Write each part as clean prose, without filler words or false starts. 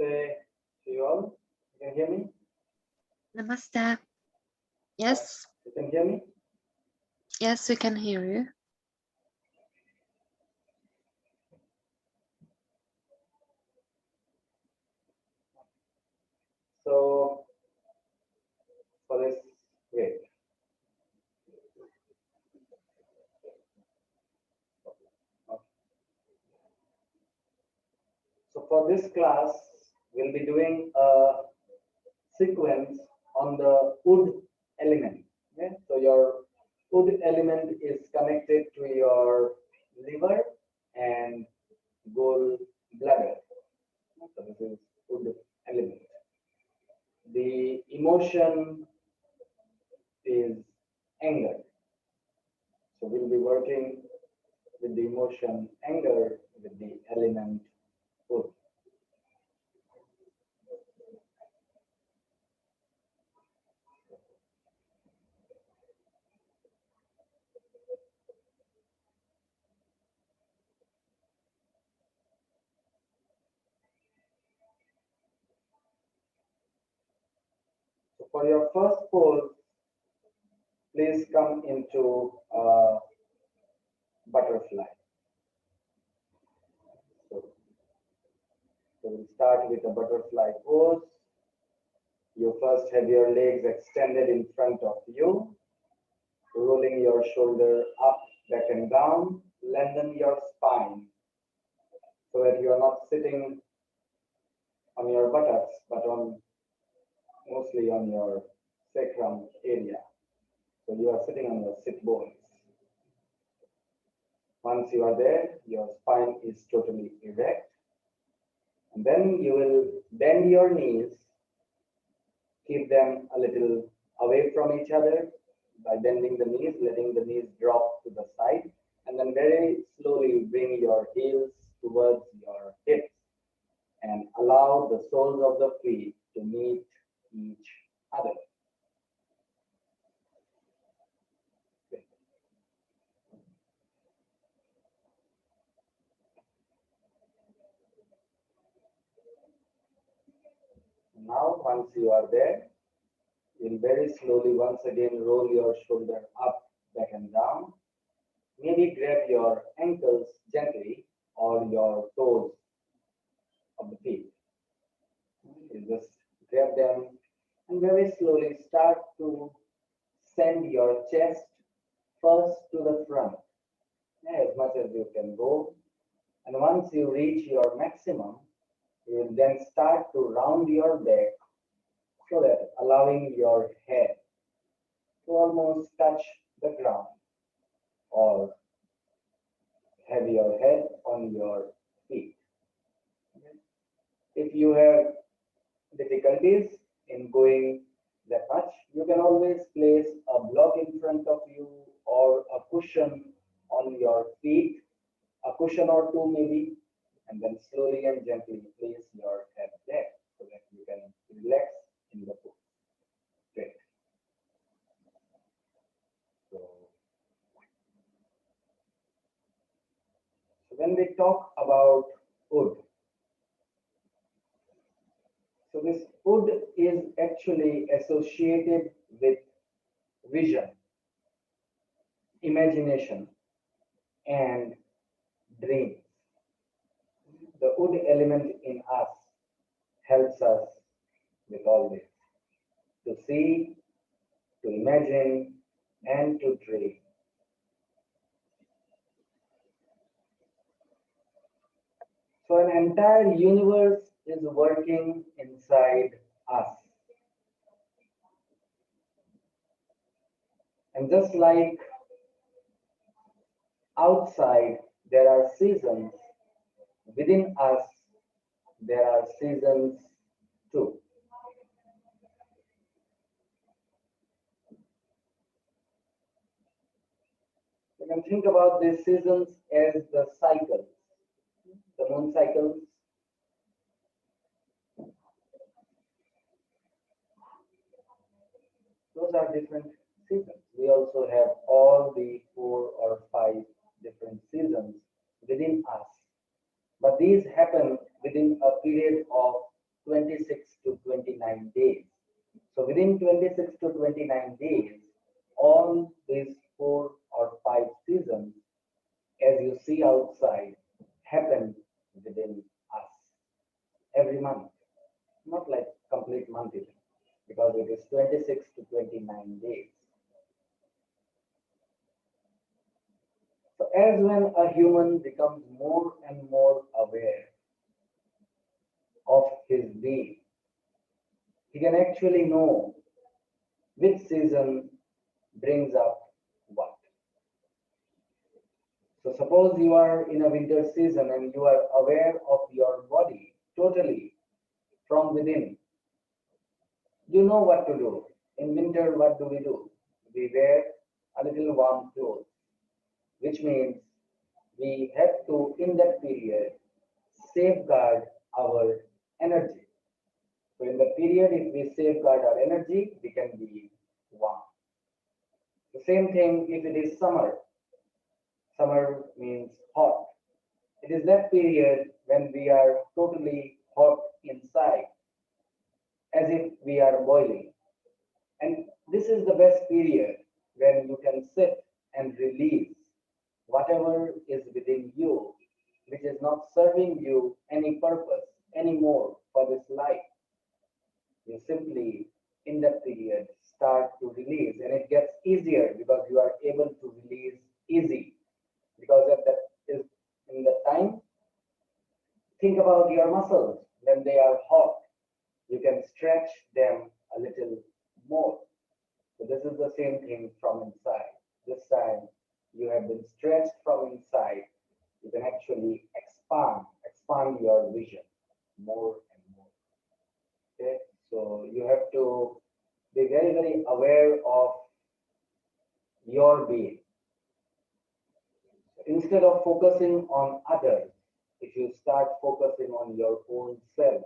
Namaste to you all. You can hear me? Namaste. Yes. You can hear me? Yes, we can hear you. So, for this, wait. So, for this class, we'll be doing a sequence on the wood element. Okay? So, your wood element is connected to your liver and gallbladder. So, this is wood element. The emotion is anger. So we'll be working with the emotion anger with the element wood. So for your first pose, please come into a butterfly. So we'll start with a butterfly pose. You first have your legs extended in front of you, rolling your shoulder up, back and down. Lengthen your spine so that you are not sitting on your buttocks, but mostly on your sacrum area. So you are sitting on your sit bones. Once you are there, your spine is totally erect. And then you will bend your knees, keep them a little away from each other by bending the knees, letting the knees drop to the side, and then very slowly bring your heels towards your hips and allow the soles of the feet to meet each other. Now, once you are there, you'll very slowly once again roll your shoulder up, back and down. Maybe grab your ankles gently or your toes of the feet. You just grab them and very slowly start to send your chest first to the front, as much as you can go. And once you reach your maximum, you will then start to round your back so that allowing your head to almost touch the ground or have your head on your feet. If you have difficulties in going that much, you can always place a block in front of you or a cushion on your feet, a cushion or two maybe, and then slowly and gently place your head there so that you can relax in the pose. Great. So when we talk about wood, so this wood is actually associated with vision, imagination, and dreams. The wood element in us helps us with all this, to see, to imagine, and to dream. So an entire universe is working inside us. And just like outside there are seasons, within us there are seasons too. You can think about these seasons as the cycles, the moon cycles. Those are different seasons. We also have all the 4 or 5 different seasons within us. But these happen within a period of 26 to 29 days. So within 26 to 29 days, all these 4 or 5 seasons, as you see outside, happen within us every month. Not like complete month even, because it is 26 to 29 days. So as when a human becomes more and more aware of his being, he can actually know which season brings up what. So suppose you are in a winter season and you are aware of your body totally from within. You know what to do. In winter, what do? We wear a little warm clothes, which means we have to, in that period, safeguard our energy. So in the period, if we safeguard our energy, we can be warm. The same thing if it is summer. Summer means hot. It is that period when we are totally hot inside, as if we are boiling. And this is the best period when you can sit and release whatever is within you, which is not serving you any purpose anymore for this life. You simply, in that period, start to release, and it gets easier because you are able to release easy. Because at that is in the time, think about your muscles when they are hot. You can stretch them a little more. So this is the same thing from inside. This time you have been stretched from inside. You can actually expand your vision more and more. Okay, so you have to be very, very aware of your being. Instead of focusing on others, if you start focusing on your own self,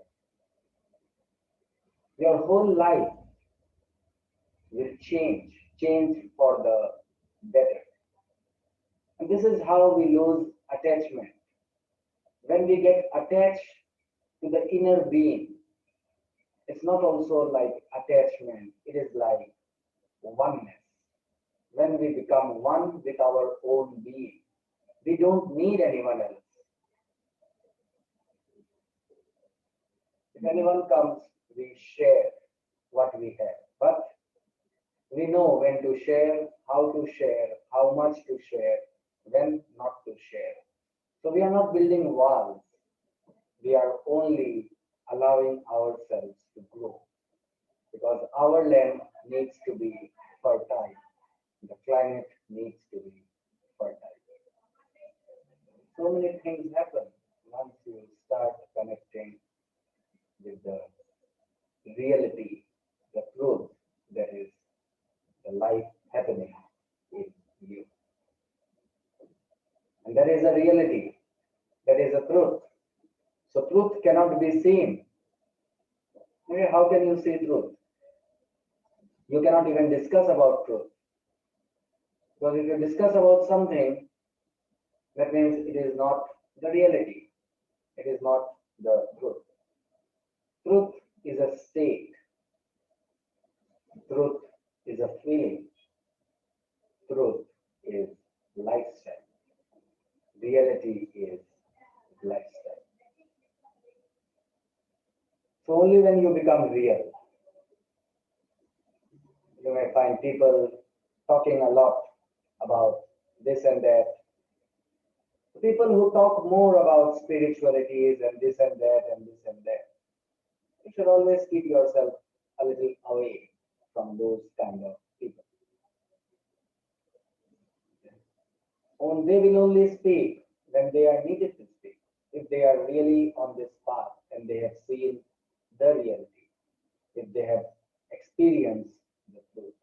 your whole life will change for the better. And this is how we lose attachment. When we get attached to the inner being, it's not also like attachment, it is like oneness. When we become one with our own being, we don't need anyone else. If anyone comes, we share what we have. But we know when to share, how much to share, when not to share. So we are not building walls. We are only allowing ourselves to grow because our land needs to be fertile. The climate needs to be fertile. So many things happen once you start connecting with the reality, the truth that is the life happening in you. And that is a reality, that is a truth. So truth cannot be seen. Okay, how can you see truth? You cannot even discuss about truth. Because if you discuss about something, that means it is not the reality. It is not the truth. Truth is a state. Truth is a feeling. Truth is lifestyle. Reality is lifestyle. So only when you become real, you may find people talking a lot about this and that. People who talk more about spiritualities and this and that and this and that. You should always keep yourself a little away from those kind of people. And they will only speak when they are needed to speak. If they are really on this path and they have seen the reality, if they have experienced the truth.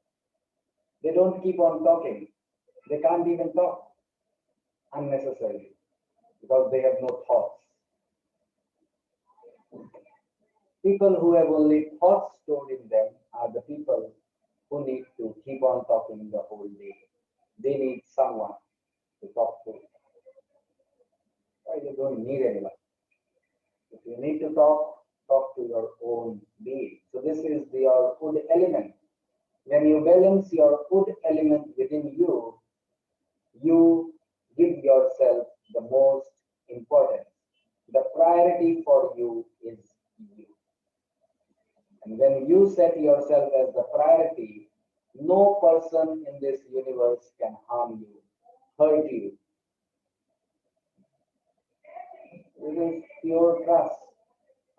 They don't keep on talking. They can't even talk unnecessarily because they have no thoughts. People who have only thoughts stored in them are the people who need to keep on talking the whole day. They need someone to talk to. Why you don't need anyone? If you need to talk, talk to your own being. So this is your wood element. When you balance your wood element within you, you give yourself the most importance. The priority for you is you. And when you set yourself as the priority, no person in this universe can harm you, hurt you. It is pure trust,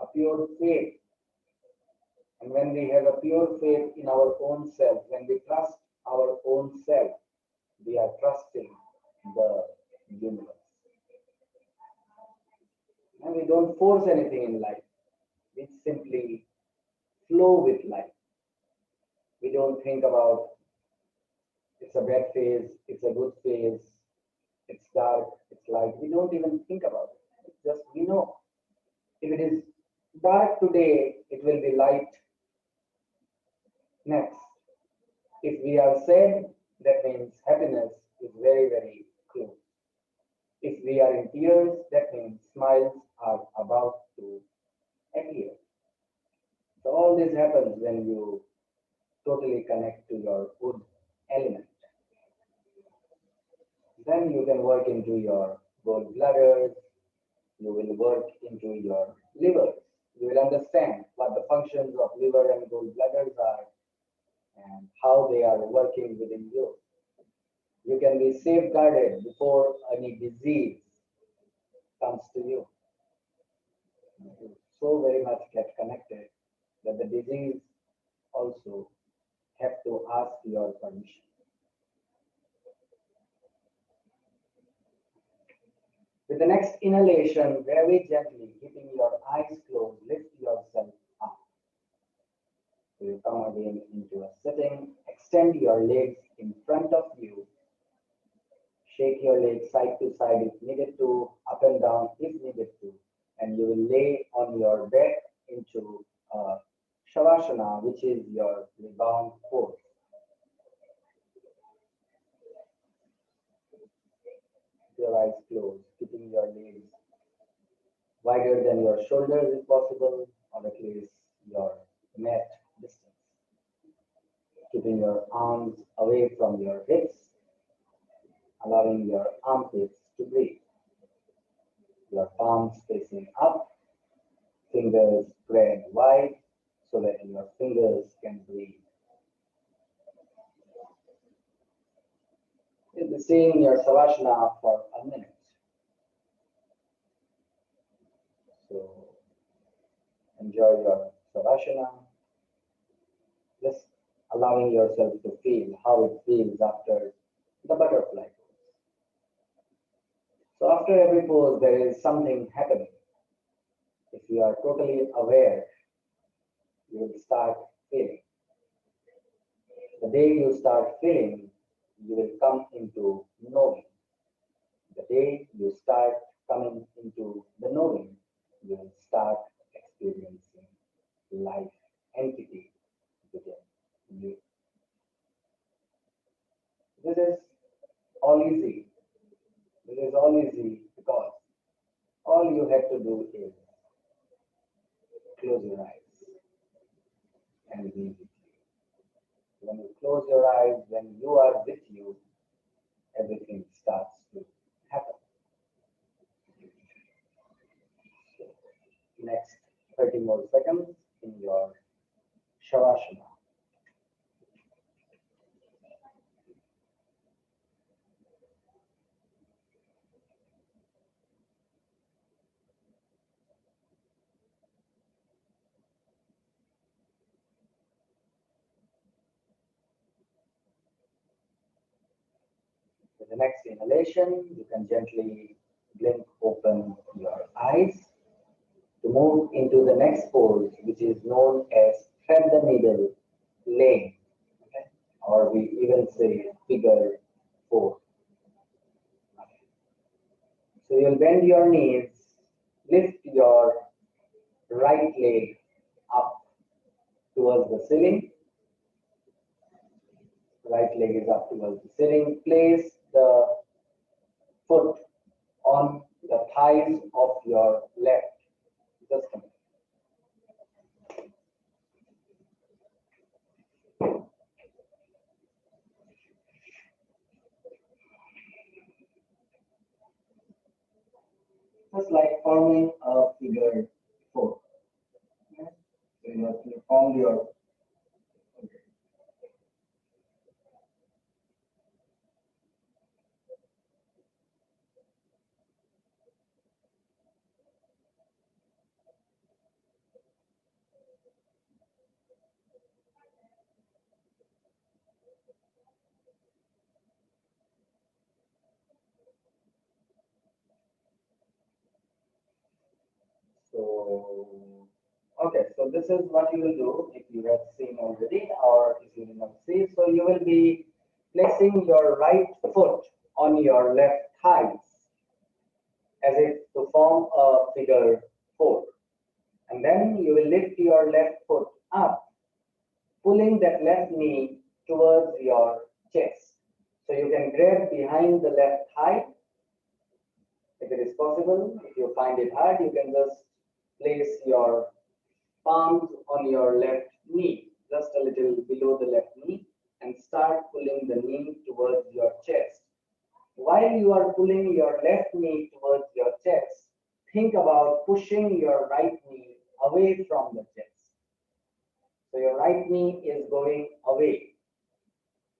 a pure faith. And when we have a pure faith in our own self, when we trust our own self, we are trusting the universe. And we don't force anything in life. We simply flow with life. We don't think about it's a bad phase, it's a good phase, it's dark, it's light. We don't even think about it. It's just we know. If it is dark today, it will be light next. If we are sad, that means happiness is very, very close. If we are in tears, that means smiles are about to appear. So all this happens when you totally connect to your wood element. Then you can work into your gallbladders, you will work into your livers. You will understand what the functions of liver and gallbladders are and how they are working within you. You can be safeguarded before any disease comes to you. You so very much get connected that the disease also have to ask your permission. With the next inhalation, very gently, keeping your eyes closed, lift yourself up. So you come again into a sitting, extend your legs in front of you, shake your legs side to side if needed to, up and down if needed to, and you will lay on your back into Shavasana, which is your rebound pose. Your eyes closed, keeping your legs wider than your shoulders if possible, or at least your mat distance. Keeping your arms away from your hips, allowing your armpits to breathe. Your palms facing up, fingers spread wide so that your fingers can breathe. You'll be staying in your Savasana for a minute. So enjoy your Savasana. Just allowing yourself to feel how it feels after the butterfly pose. So after every pose, there is something happening. If you are totally aware, you will start feeling. The day you start feeling, you will come into knowing. The day you start coming into the knowing, you will start experiencing life entity within you. This is all easy. This is all easy because all you have to do is close your eyes and be with you. When you close your eyes, when you are with you, everything starts to happen. So, next 30 more seconds in your Shavasana. With the next inhalation, you can gently blink open your eyes to move into the next pose, which is known as thread the needle laying, okay? Or we even say figure 4. So you'll bend your knees, lift your right leg up towards the ceiling. Right leg is up towards the ceiling. Place the foot on the thighs of your left. Just a minute. just like forming a figure 4. Okay? So you have to form your. Okay. So, okay, so this is what you will do if you have seen already or if you did not see. So you will be placing your right foot on your left thighs as if to form a figure 4. And then you will lift your left foot up, pulling that left knee towards your chest. So you can grab behind the left thigh if it is possible. If you find it hard, you can just place your palms on your left knee, just a little below the left knee, and start pulling the knee towards your chest. While you are pulling your left knee towards your chest, think about pushing your right knee away from the chest. So your right knee is going away.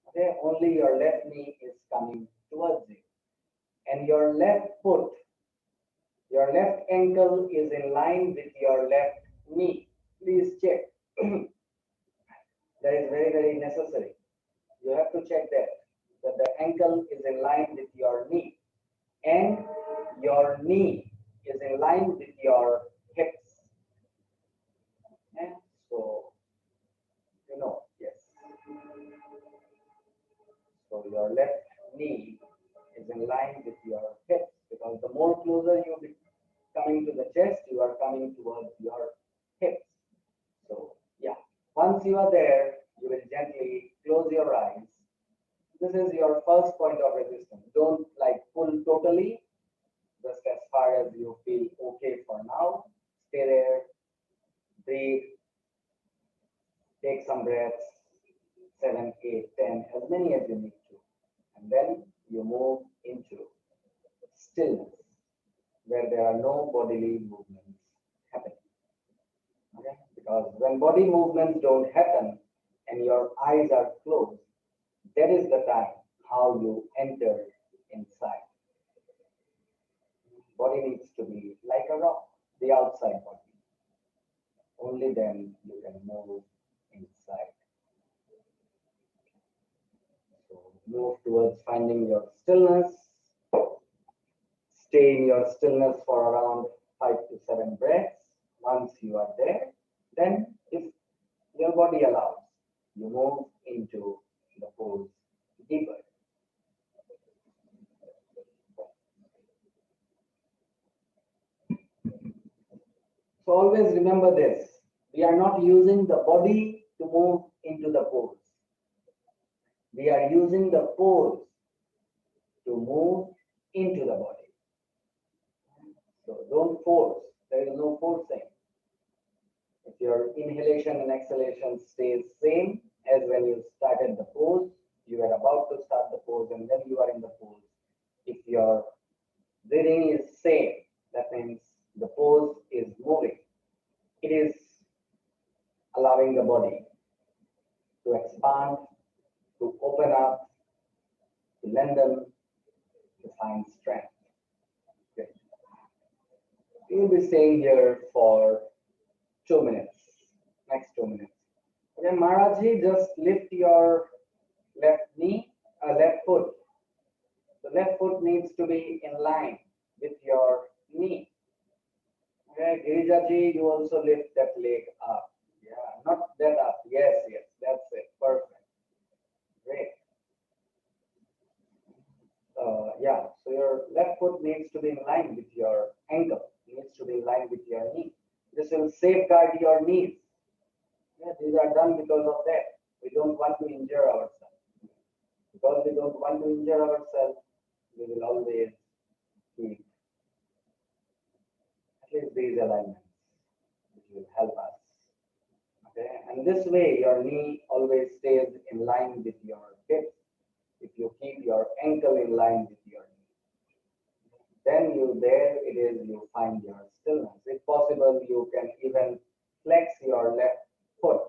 Okay, only your left knee is coming towards you. And your left foot, your left ankle is in line with your left knee. Please check. That is very, very necessary. You have to check that the ankle is in line with your knee and your knee is in line with your hips. Okay? So, yes. So your left knee is in line with your hips because the more closer you be coming to the chest, you are coming towards your hips. So yeah, once you are there, you will gently close your eyes. This is your first point of resistance. Don't like pull totally, just as far as you feel okay for now. Stay there, breathe, take some breaths, 7, 8, 10, as many as you need to. And then you move into stillness, where there are no bodily movements happening. Okay? Because when body movements don't happen and your eyes are closed, that is the time how you enter inside. Body needs to be like a rock, the outside body. Only then you can move inside. So move towards finding your stillness. Stay in your stillness for around 5 to 7 breaths. Once you are there, then if your body allows, you move into the pose deeper. So always remember this. We are not using the body to move into the pose. We are using the pose to move into the body. So don't force. There is no forcing. If your inhalation and exhalation stays same as when you started the pose, you are about to start the pose and then you are in the pose. If your breathing is same, that means the pose is moving. It is allowing the body to expand, to open up, to lengthen, to find strength. Okay. We will be staying here for 2 minutes, next 2 minutes. Okay, Maharaji, just lift your left knee, left foot. The left foot needs to be in line with your knee. Okay, Girijaji, you also lift that leg up. Yeah, not that up. Yes, that's it. Perfect. Great. Yeah, so your left foot needs to be in line with your ankle, needs to be in line with your knee. This will safeguard your knees. Yeah, these are done because of that. We don't want to injure ourselves. Because we don't want to injure ourselves, we will always keep at least these alignments, which will help us. Okay, and this way your knee always stays in line with your hips if you keep your ankle in line with your knee. Then there it is, you find your stillness. If possible, you can even flex your left foot.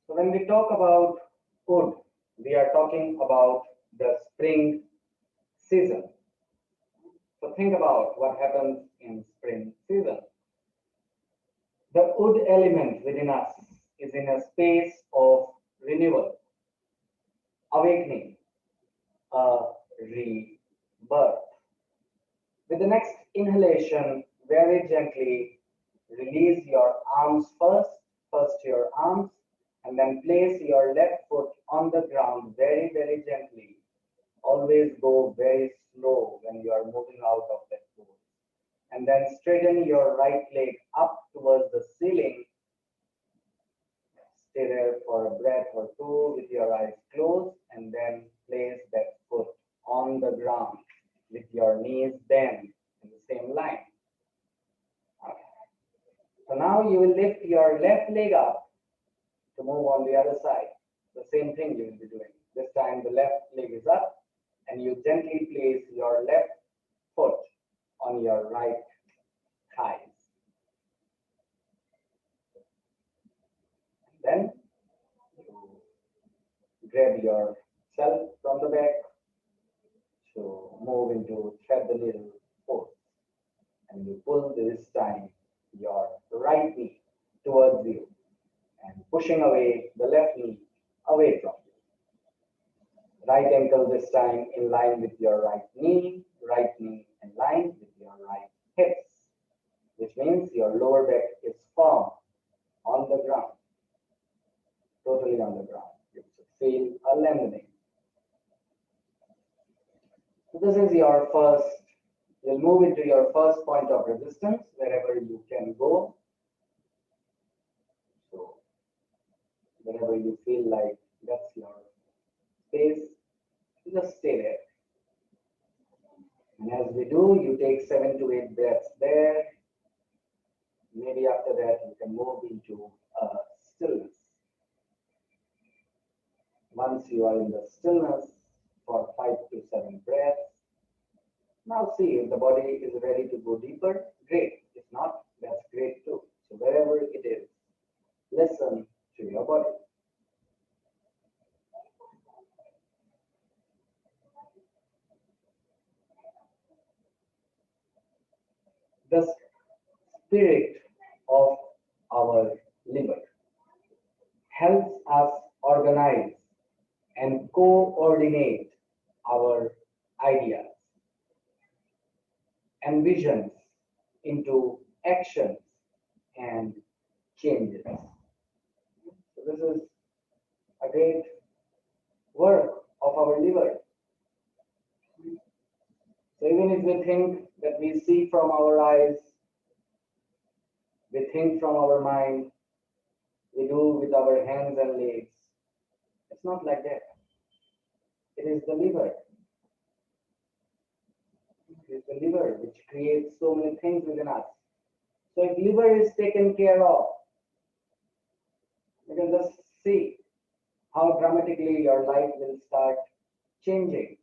So when we talk about wood, we are talking about the spring season. So think about what happens in spring season. The wood element within us is in a space of renewal, awakening, a rebirth. With the next inhalation, very gently release your arms first your arms, and then place your left foot on the ground very, very gently. Always go very slow when you are moving out of that pose. And then straighten your right leg up towards the ceiling. Stay there for a breath or two with your eyes closed, and then place that foot on the ground with your knees bent in the same line. Okay. So now you will lift your left leg up to move on the other side. The same thing you will be doing. This time the left leg is up, and you gently place your left foot on your right thighs. Then you grab yourself from the back to move into thread the needle pose. And you pull this time your right knee towards you and pushing away the left knee away from you. Right ankle this time in line with your right knee in line with your right hips, which means your lower back is firm on the ground, totally on the ground. You should feel a lengthening. So this is your first, you'll move into your first point of resistance wherever you can go. So wherever you feel like that's your space, just stay there. And as we do, you take 7 to 8 breaths there. Maybe after that, you can move into stillness. Once you are in the stillness for 5 to 7 breaths, now see if the body is ready to go deeper, great. If not, that's great too. So wherever it is, listen to your body. The spirit of our liver helps us organize and coordinate our ideas and visions into actions and changes. This is a great work of our liver. So even if we think that we see from our eyes, we think from our mind, we do with our hands and legs, it's not like that. It is the liver. It is the liver which creates so many things within us. So if liver is taken care of, you can just see how dramatically your life will start changing.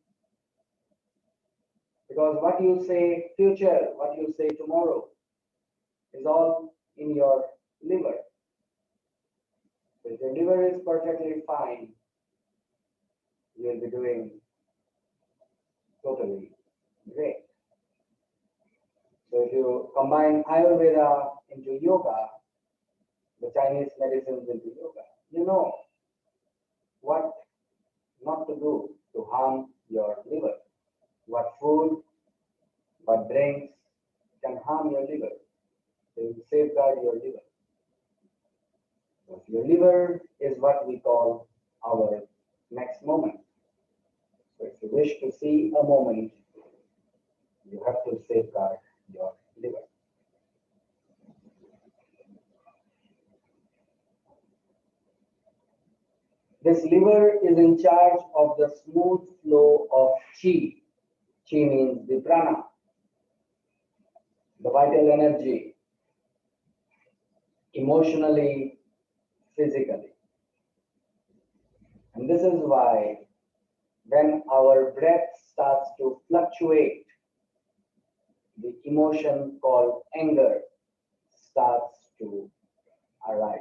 Because what you say future, what you say tomorrow is all in your liver. So if your liver is perfectly fine, you will be doing totally great. So if you combine Ayurveda into yoga, the Chinese medicines into yoga, you know what not to do to harm your liver. What food, what drinks can harm your liver. They will safeguard your liver. So your liver is what we call our next moment. So if you wish to see a moment, you have to safeguard your liver. This liver is in charge of the smooth flow of chi. Chi means the prana, the vital energy, emotionally, physically. And this is why when our breath starts to fluctuate, the emotion called anger starts to arise.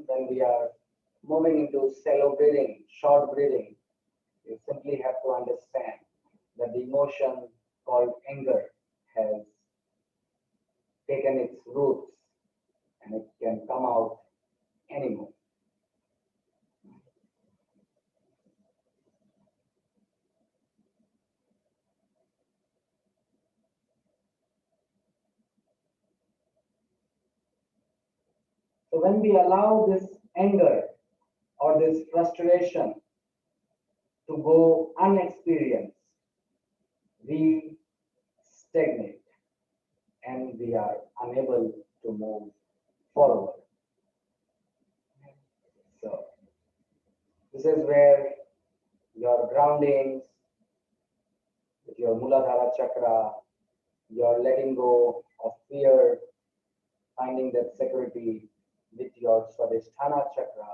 When we are moving into shallow breathing, short breathing, you simply have to understand that the emotion called anger has taken its roots and it can come out anymore. So when we allow this anger or this frustration to go unexperienced, we stagnate and we are unable to move forward. So this is where your groundings, with your Muladhara chakra, your letting go of fear, finding that security with your Swadhisthana chakra,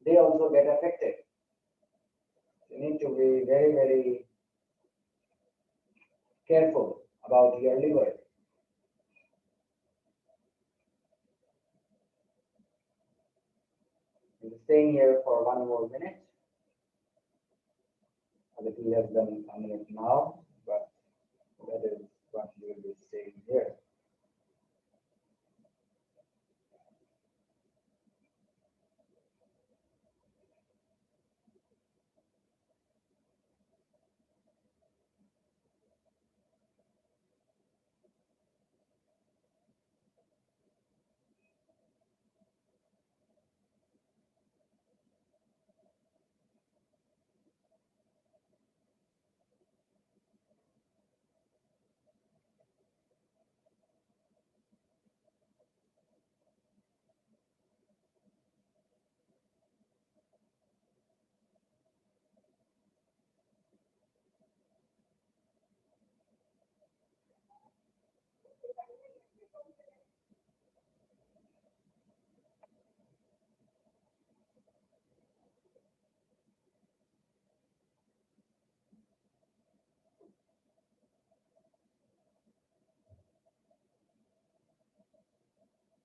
they also get affected. You need to be very, very careful about your liver. I'm staying here for 1 more minute. A little less than a minute now, but that is what we will be staying here.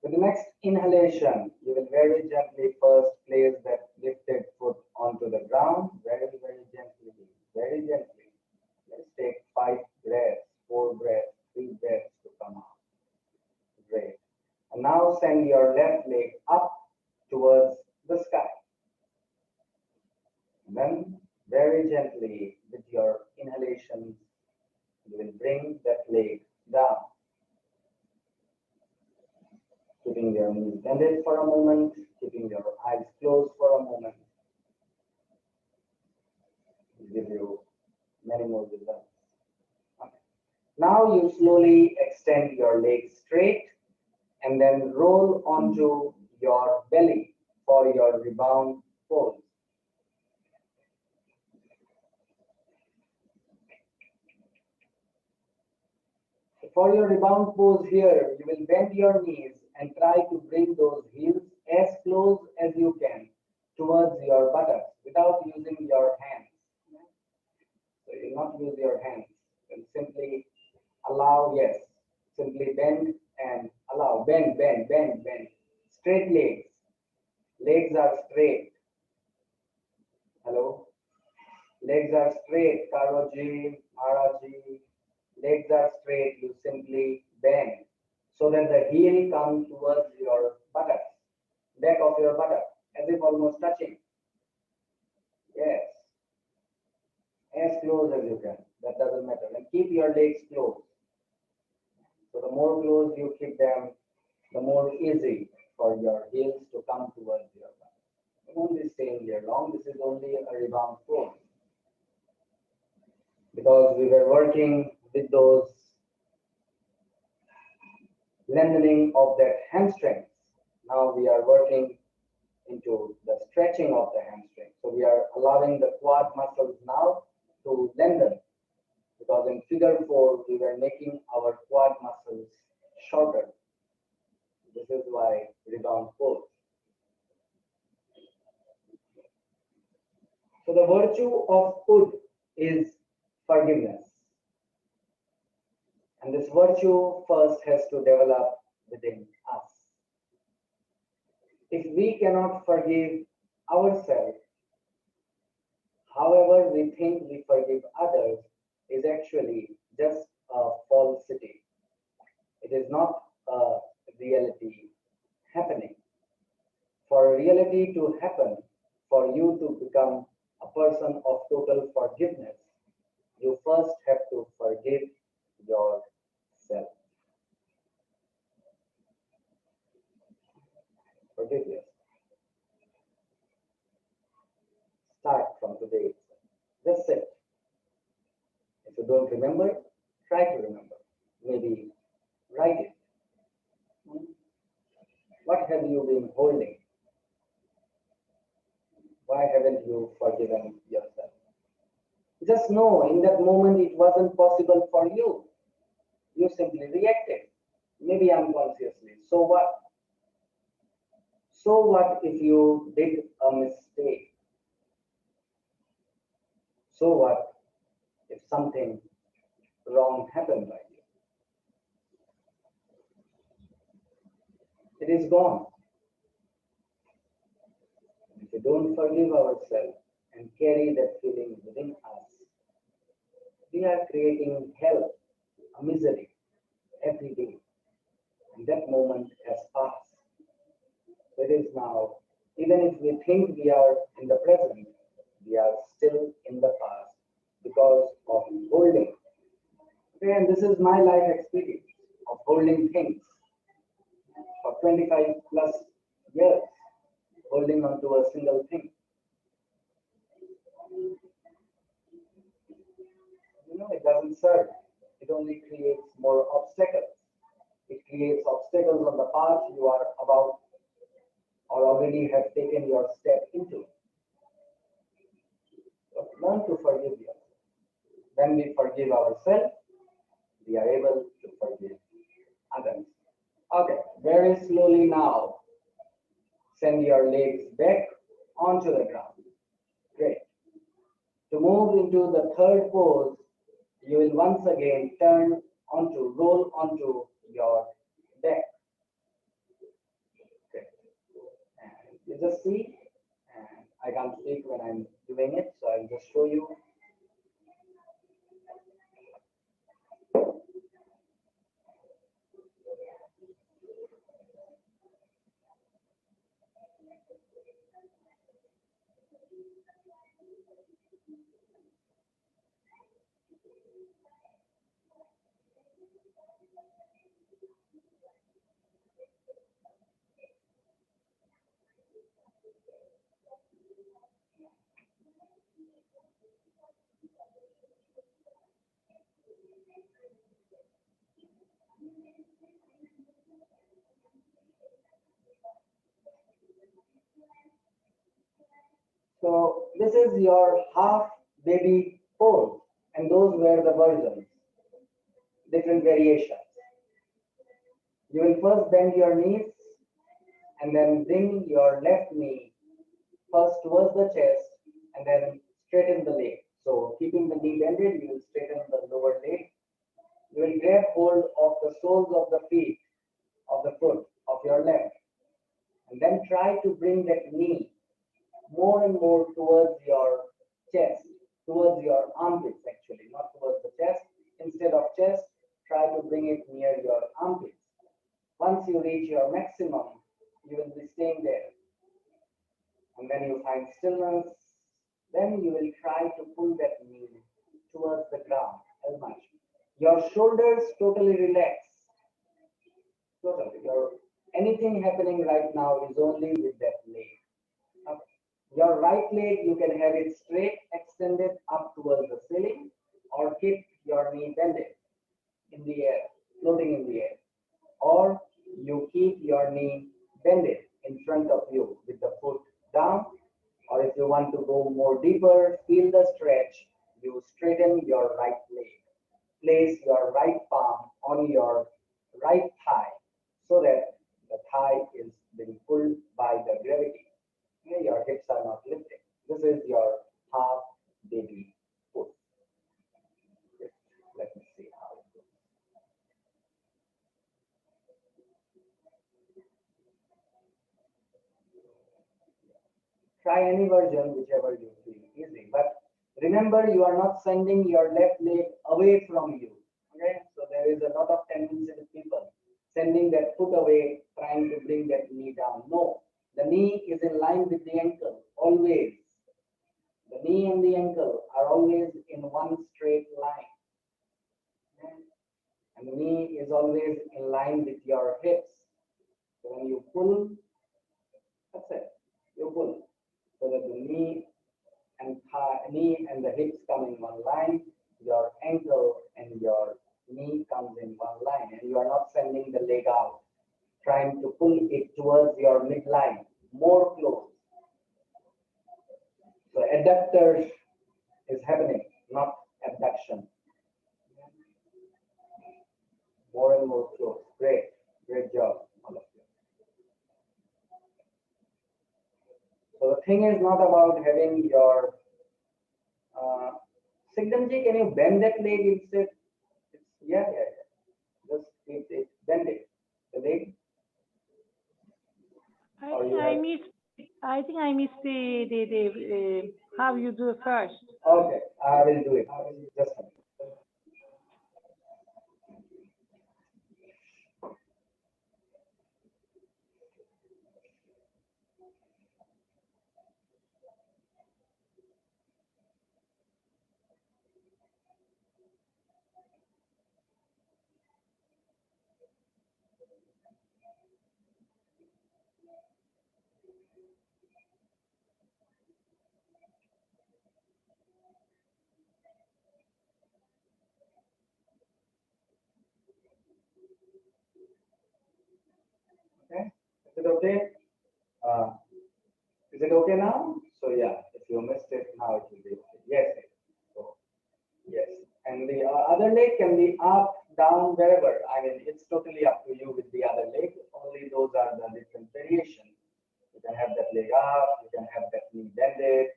With the next inhalation, you will very gently first place that lifted foot onto the ground, very, very gently, very gently. Let's take 5 breaths, 4 breaths, 3 breaths to come out. Great. And now send your left leg up towards the sky. And then very gently with your inhalation, you will bring that leg down. Keeping your knees bended for a moment, keeping your eyes closed for a moment. Will give you many more results. Okay. Now you slowly extend your legs straight and then roll onto your belly for your rebound pose. For your rebound pose here, you will bend your knees and try to bring those heels as close as you can towards your buttocks without using your hands. So you not use your hands. You simply allow, yes, simply bend and allow. Bend, bend, bend, bend. Straight legs. Legs are straight. Hello? Legs are straight. Karoji, Maraji. Legs are straight. You simply bend so that the heel comes towards your buttocks, back of your buttock, as if almost touching. Yes. As close as you can. That doesn't matter. And keep your legs closed. So the more close you keep them, the more easy for your heels to come towards your back. You won't be staying here long. This is only a rebound pose. Because we were working with those lengthening of that hamstrings. Now we are working into the stretching of the hamstring. So we are allowing the quad muscles now to lengthen. Because in figure 4, we were making our quad muscles shorter. This is why rebound pose. So the virtue of Ud is forgiveness. And this virtue first has to develop within us. If we cannot forgive ourselves, however we think we forgive others is actually just a falsity. It is not a reality happening. For a reality to happen, for you to become a person of total forgiveness, you first have to forgive yourself. Forgive yourself. Start from today. Just sit. If you don't remember, try to remember. Maybe write it. What have you been holding? Why haven't you forgiven yourself? Just know in that moment it wasn't possible for you. You simply reacted, maybe unconsciously. So what? So what if you did a mistake? So what if something wrong happened by you? It is gone. If we don't forgive ourselves and carry that feeling within us, we are creating hell, a misery, every day. And that moment has passed. So it is now, even if we think we are in the present, we are still in the past because of holding. Okay, and this is my life experience of holding things for 25 plus years, holding on to a single thing. It doesn't serve. It only creates more obstacles. It creates obstacles on the path you are about or already have taken your step into. So learn to forgive yourself. When we forgive ourselves, we are able to forgive others. Okay, very slowly now, send your legs back onto the ground. Great. To move into the third pose, you will once again roll onto your back. Okay. And you just see, and I can't speak when I'm doing it, so I'll just show you. So this is your half baby pose, and those were the versions, different variations. You will first bend your knees and then bring your left knee first towards the chest and then straighten the leg. So keeping the knee bended, you will straighten the lower leg. You will grab hold of the soles of the feet, of the foot, of your left, and then try to bring that knee more and more towards your chest, towards your armpits actually, not towards the chest. Instead of chest, try to bring it near your armpits. Once you reach your maximum, you will be staying there. And when you find stillness, then you will try to pull that knee towards the ground as much. Your shoulders totally relax. Totally. Anything happening right now is only with that leg. Okay. Your right leg, you can have it straight, extended up towards the ceiling, or keep your knee bended in the air, floating in the air. Or you keep your knee bended in front of you with the foot down. Or if you want to go more deeper, feel the stretch, you straighten your right leg. Place your right palm on your right thigh so that the thigh is being pulled by the gravity. Okay, your hips are not lifting. This is your half baby pose. Let me see how it goes. Try any version, whichever you feel easy. But remember, you are not sending your left leg away from you. Okay, so there is a lot of tendency with people sending that foot away, trying to bring that knee down. No, the knee is in line with the ankle, always. The knee and the ankle are always in one straight line. Okay? And the knee is always in line with your hips. So when you pull, that's it, you pull. So that the knee and the hips come in one line, your ankle and your knee comes in one line, and you are not sending the leg out, trying to pull it towards your midline, more close. So adductor is happening, not abduction. More and more close. Great, great job, all of you. So the thing is not about having your Sigdamji, can you bend that leg instead? Yeah. Just bend it. The leg. I think I missed the how you do it first. Okay, I will do it. Just a minute. Okay, is it okay? Is it okay now? So yeah, if you missed it, now it will be okay. Yes. So yes, and the other leg can be up, down, wherever. I mean, it's totally up to you with the other leg. Only those are the different variations. You can have that leg up. You can have that knee bended.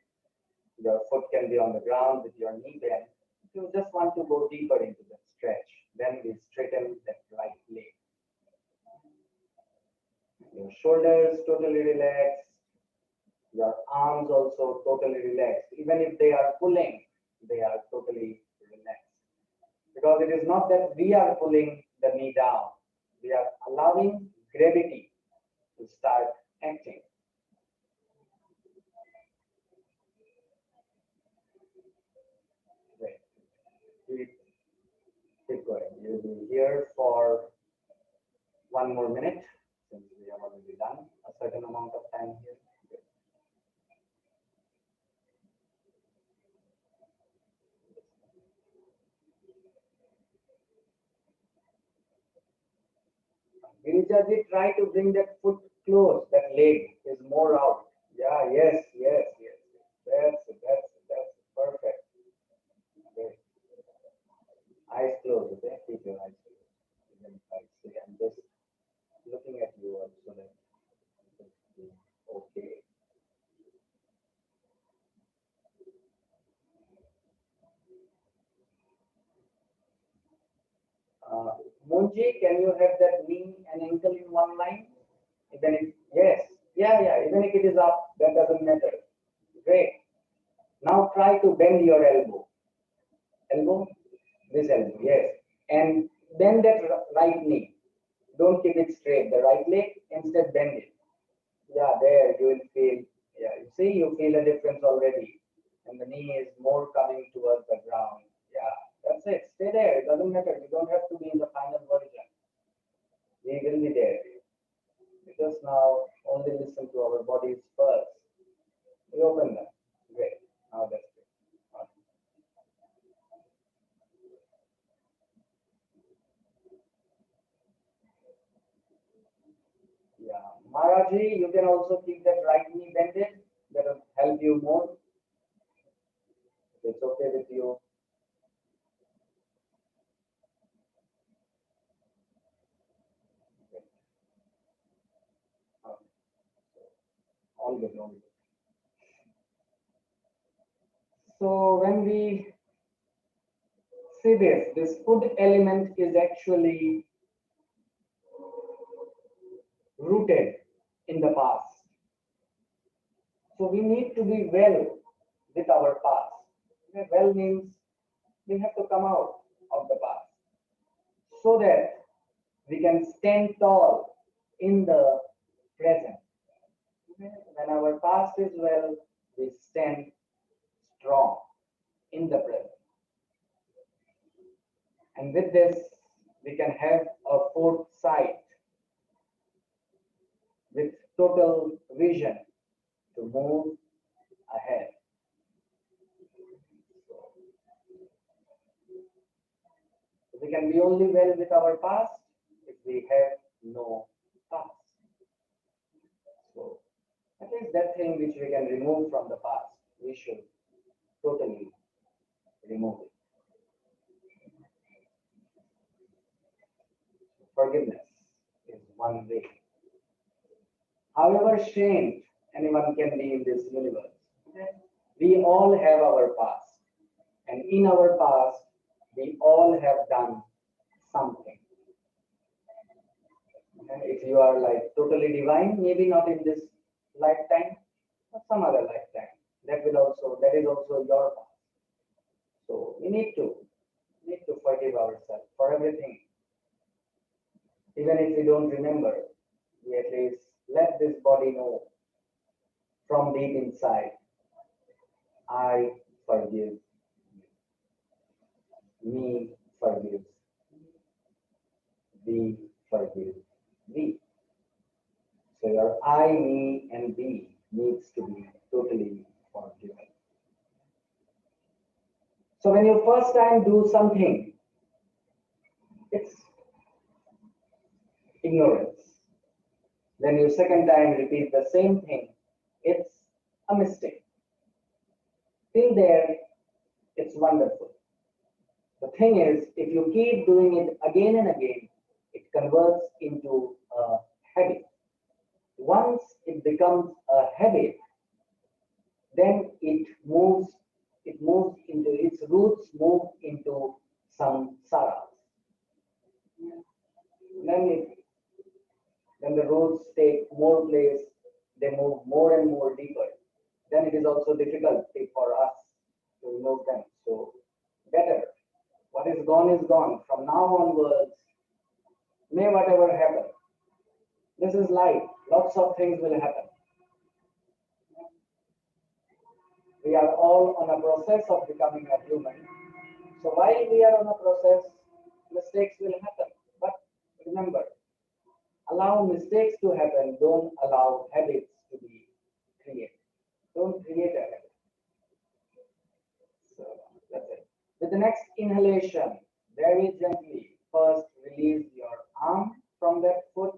Your foot can be on the ground with your knee bent. If you just want to go deeper into that stretch, then we straighten that right leg. Your shoulders totally relaxed. Your arms also totally relaxed. Even if they are pulling, they are totally relaxed. Because it is not that we are pulling the knee down. We are allowing gravity to start acting. Right. Keep going. You will be here for 1 more minute since we have already done a certain amount of time here. Girijaji, try to bring that foot close. That leg is more out. Yeah, yes. That's perfect. Okay. Eyes closed, okay? Keep your eyes closed. Even if I say, I'm just looking at you so that okay. Munji, can you have that knee and ankle in one line? Even if, yes, yeah, even if it is up, that doesn't matter. Great. Now try to bend your elbow. Elbow, this elbow, yes. And bend that right knee. Don't keep it straight. The right leg, instead bend it. Yeah, there you will feel, yeah, you see, you feel a difference already. And the knee is more coming towards the ground. Yeah, that's it. Stay there. It doesn't matter. You don't have to be in the final version. We will be there. Because now only listen to our bodies first. We open them. Great. Now that's it. Okay. Yeah. Maharaji, you can also keep that right knee bended. That will help you more. If it's okay with you. Okay. All good, all good. So when we see this food element is actually rooted in the past. So we need to be well with our past. Okay, well means we have to come out of the past so that we can stand tall in the present. Okay, when our past is well, we stand strong in the present. And with this, we can have a foresight with total vision to move ahead. So we can be only well with our past if we have no past. So at least that thing which we can remove from the past, we should totally remove it. Forgiveness is one way. However shamed anyone can be in this universe, okay? We all have our past. And in our past, we all have done something. And if you are like totally divine, maybe not in this lifetime, but some other lifetime. That is also your past. So we need to forgive ourselves for everything. Even if we don't remember, we at least let this body know from deep inside, I forgive me, forgives we forgive we. So your I, me, and we needs to be totally forgiven. So when you first time do something, it's ignorance. When you second time repeat the same thing, it's a mistake. Till there, it's wonderful. The thing is, if you keep doing it again and again, it converts into a habit. Once it becomes a habit, then it moves into its roots, move into samsaras. Then the roots take more place, they move more and more deeper. Then it is also difficult for us to remove them. So better. What is gone is gone. From now onwards, may whatever happen. This is life. Lots of things will happen. We are all on a process of becoming a human. So while we are on a process, mistakes will happen. But remember, allow mistakes to happen. Don't allow habits to be created. Don't create a habit. So that's it. With the next inhalation, very gently, first release your arm from that foot,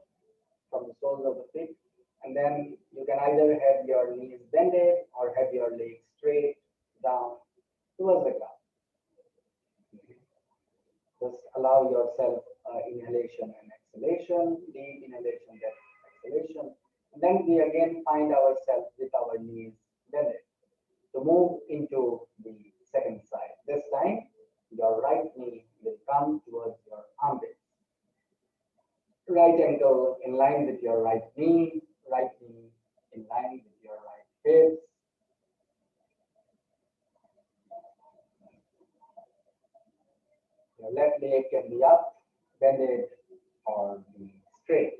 from the soles of the feet, and then you can either have your knees bended or have your legs straight. allow yourself inhalation and exhalation, deep inhalation and exhalation. And then we again find ourselves with our knees bended to move into the second side. This time, your right knee will come towards your armpit. Right ankle in line with your right knee in line with your right hips. Your left leg can be up, bended, or be straight.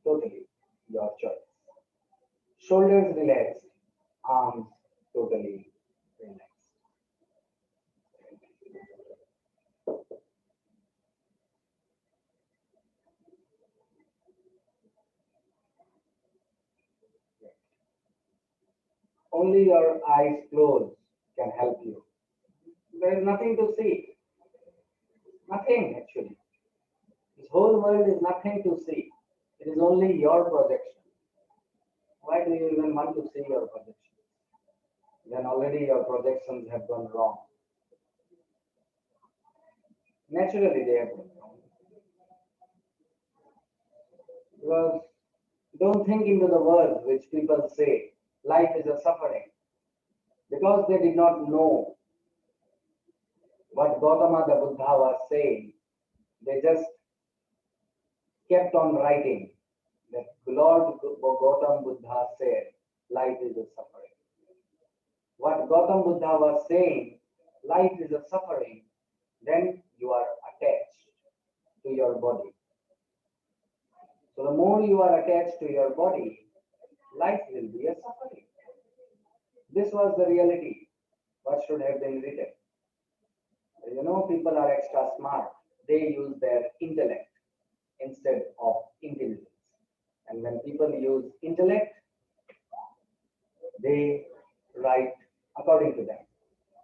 Totally your choice. Shoulders relaxed, arms totally relaxed. Only your eyes closed can help you. There is nothing to see. Nothing actually. This whole world is nothing to see. It is only your projection. Why do you even want to see your projection? Then already your projections have gone wrong. Naturally they have gone wrong. Because don't think into the words which people say, life is a suffering. Because they did not know what Gautama the Buddha was saying, they just kept on writing that Lord Gautam Buddha said, life is a suffering. What Gautam Buddha was saying, life is a suffering, then you are attached to your body. So the more you are attached to your body, life will be a suffering. This was the reality, what should have been written. You know, people are extra smart. They use their intellect instead of intelligence. And when people use intellect, they write according to them,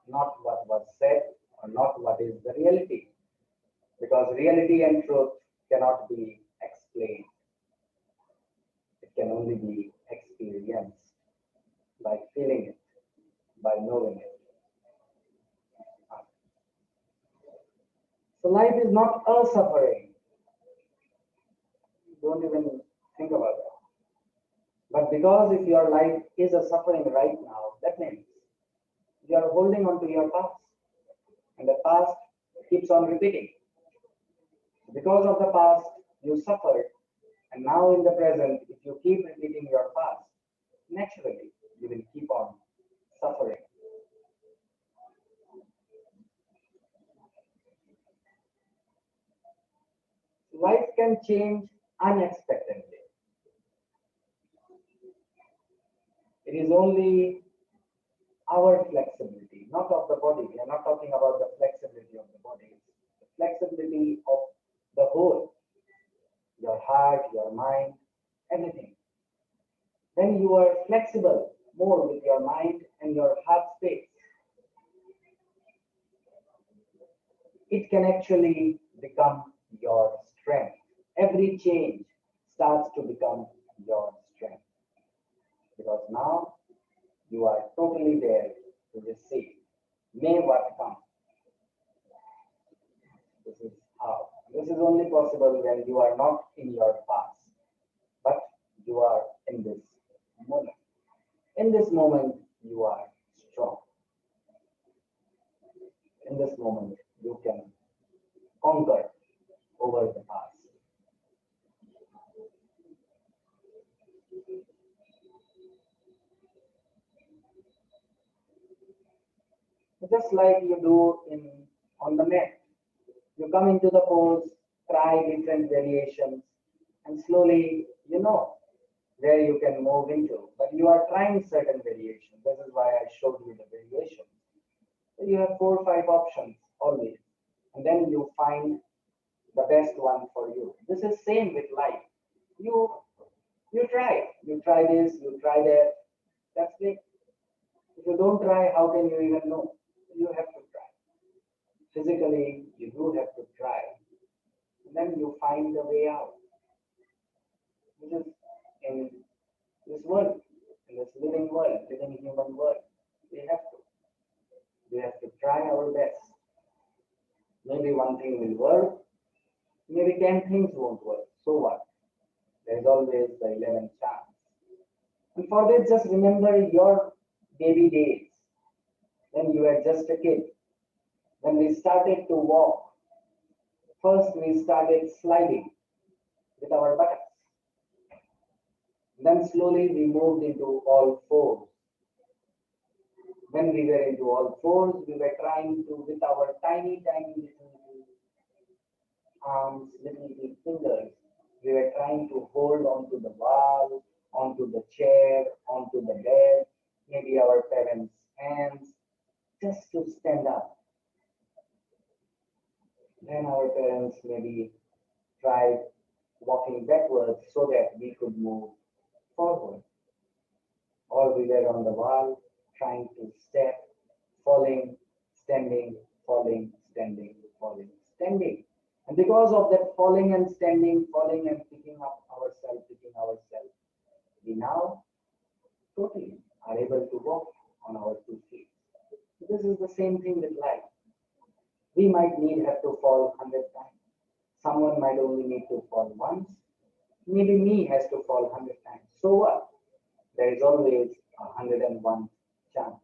not what was said or not what is the reality. Because reality and truth cannot be explained. It can only be experienced by feeling it, by knowing it. So life is not a suffering. Don't even think about that. But because if your life is a suffering right now, that means you are holding on to your past. And the past keeps on repeating. Because of the past, you suffered. And now in the present, if you keep repeating your past, naturally, you will keep on suffering. Life can change unexpectedly. It is only our flexibility, not of the body. We are not talking about the flexibility of the body. The flexibility of the whole, your heart, your mind, everything. When you are flexible more with your mind and your heart space, it can actually become your strength. Every change starts to become your strength. Because now you are totally there to receive. May what come. This is how. This is only possible when you are not in your past, but you are in this moment. In this moment, you are strong. In this moment, you can conquer over the past. Just like you do on the mat. You come into the pose, try different variations, and slowly you know where you can move into. But you are trying certain variations. This is why I showed you the variations. So you have 4 or 5 options always. And then you find the best one for you. This is same with life. You try. You try this, you try that. That's it. If you don't try, how can you even know? You have to try. Physically, you do have to try. And then you find the way out. This is in this world, in this living world, living human world. We have to try our best. Maybe one thing will work, Maybe 10 things won't work. So what? There's always the 11th chance. And for this, just remember your baby days when you were just a kid. When we started to walk, first we started sliding with our buttocks. Then slowly we moved into all fours. When we were into all fours, we were trying to, with our tiny, tiny little arms, little fingers, we were trying to hold onto the wall, onto the chair, onto the bed, maybe our parents' hands, just to stand up. Then our parents maybe tried walking backwards so that we could move forward. Or we were on the wall trying to step, falling, standing, falling, standing, falling, standing. And because of that falling and standing, falling and picking ourselves, we now totally are able to walk on our 2 feet. So this is the same thing with life. We might have to fall 100 times. Someone might only need to fall once. Maybe me has to fall 100 times. So what? There is always 101 chance.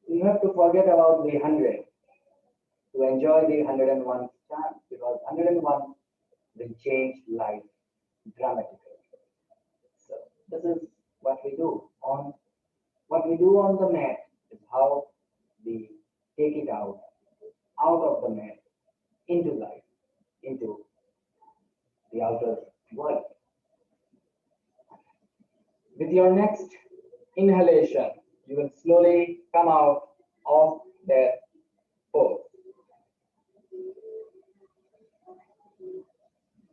You have to forget about the 100 to enjoy the 101 chance, because 101 will change life dramatically. So this is what we do on the mat is how we take it out of the mat into life, into the outer world. With your next inhalation, you will slowly come out of that pose.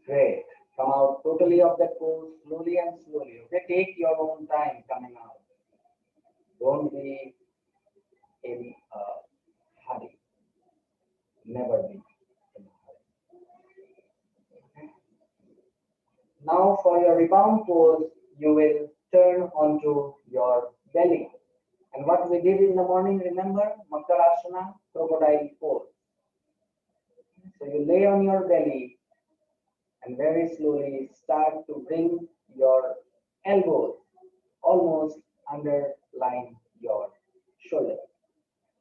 Great. Come out totally of that pose, slowly and slowly. Okay, take your own time coming out. Don't be in a hurry. Never be in a hurry. Okay. Now for your rebound pose, you will turn onto your belly. And what we did in the morning, remember? Makarasana, crocodile pose. So you lay on your belly and very slowly start to bring your elbows almost underline your shoulder.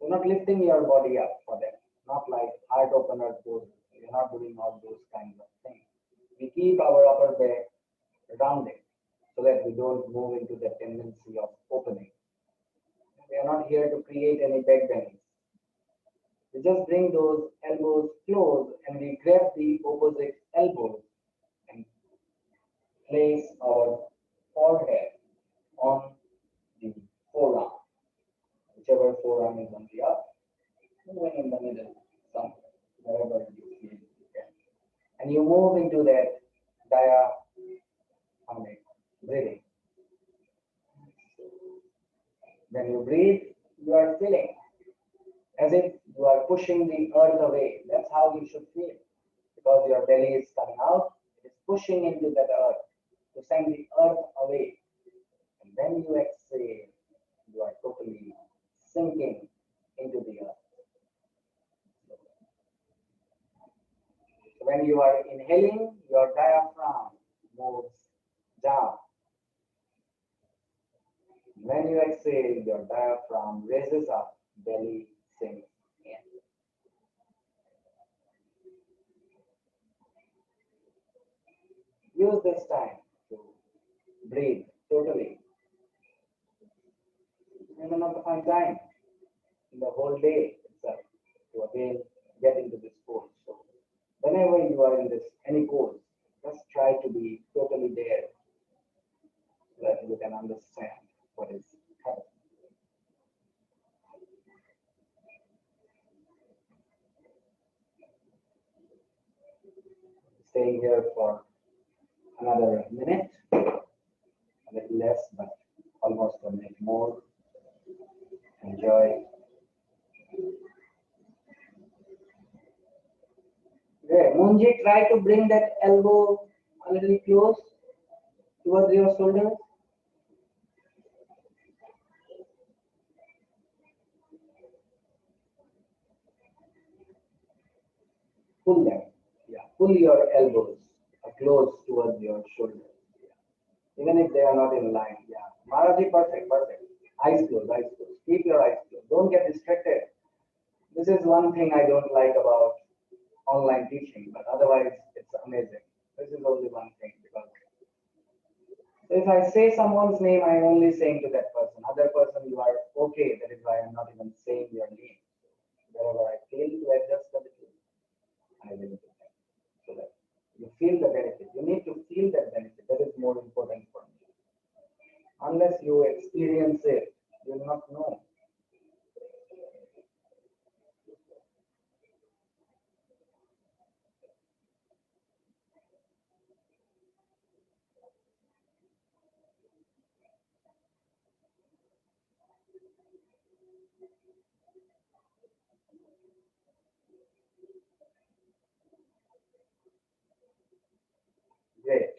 You're not lifting your body up for that, not like heart opener pose. You're not doing all those kinds of things. We keep our upper back rounded so that we don't move into the tendency of opening. We are not here to create any back bending. We just bring those elbows close and we grab the opposite elbow and place our forehead on the forearm, whichever forearm is on the up, moving in the middle, somewhere, wherever you feel you can. And you move into that diaphragmatic breathing. When you breathe, you are feeling as if you are pushing the earth away. That's how you should feel, because your belly is coming out, it is pushing into that earth to send the earth away. And when you exhale, you are totally sinking into the earth. So when you are inhaling, your diaphragm moves down. When you exhale, your diaphragm raises up, belly sinks in. Use this time to breathe totally. You may not find time in the whole day itself to again get into this pose. So whenever you are in this any pose, just try to be totally there so that you can understand what is happening. Staying here for another minute, a little less, but almost a minute more. Enjoy. Okay, Munji, try to bring that elbow a little close towards your shoulders. Pull them. Yeah. pull your elbows close towards your shoulders. Even if they are not in line. Yeah. Maharaji, perfect, perfect. Eyes closed, eyes closed. Keep your eyes closed. Don't get distracted. This is one thing I don't like about online teaching, but otherwise it's amazing. This is only one thing because if I say someone's name, I'm only saying to that person. Other person, you are okay. That is why I'm not even saying your name. Wherever I feel to adjust a little, I will do that. So that you feel the benefit. You need to feel that benefit. That is more important for me. Unless you experience it, you will not know. Great.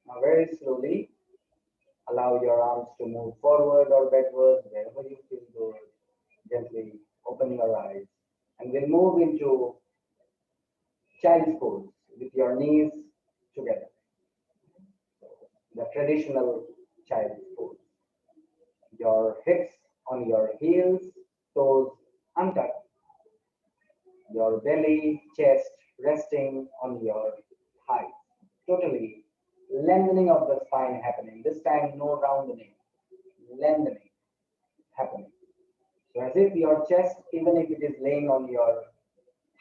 Now very slowly, allow your arms to move forward or backward, wherever you feel good. Gently open your eyes. And we'll move into child's pose with your knees together. The traditional child's pose. Your hips on your heels, toes untucked. Your belly, chest resting on your thighs. Totally lengthening of the spine happening. This time no rounding, lengthening happening. So as if your chest, even if it is laying on your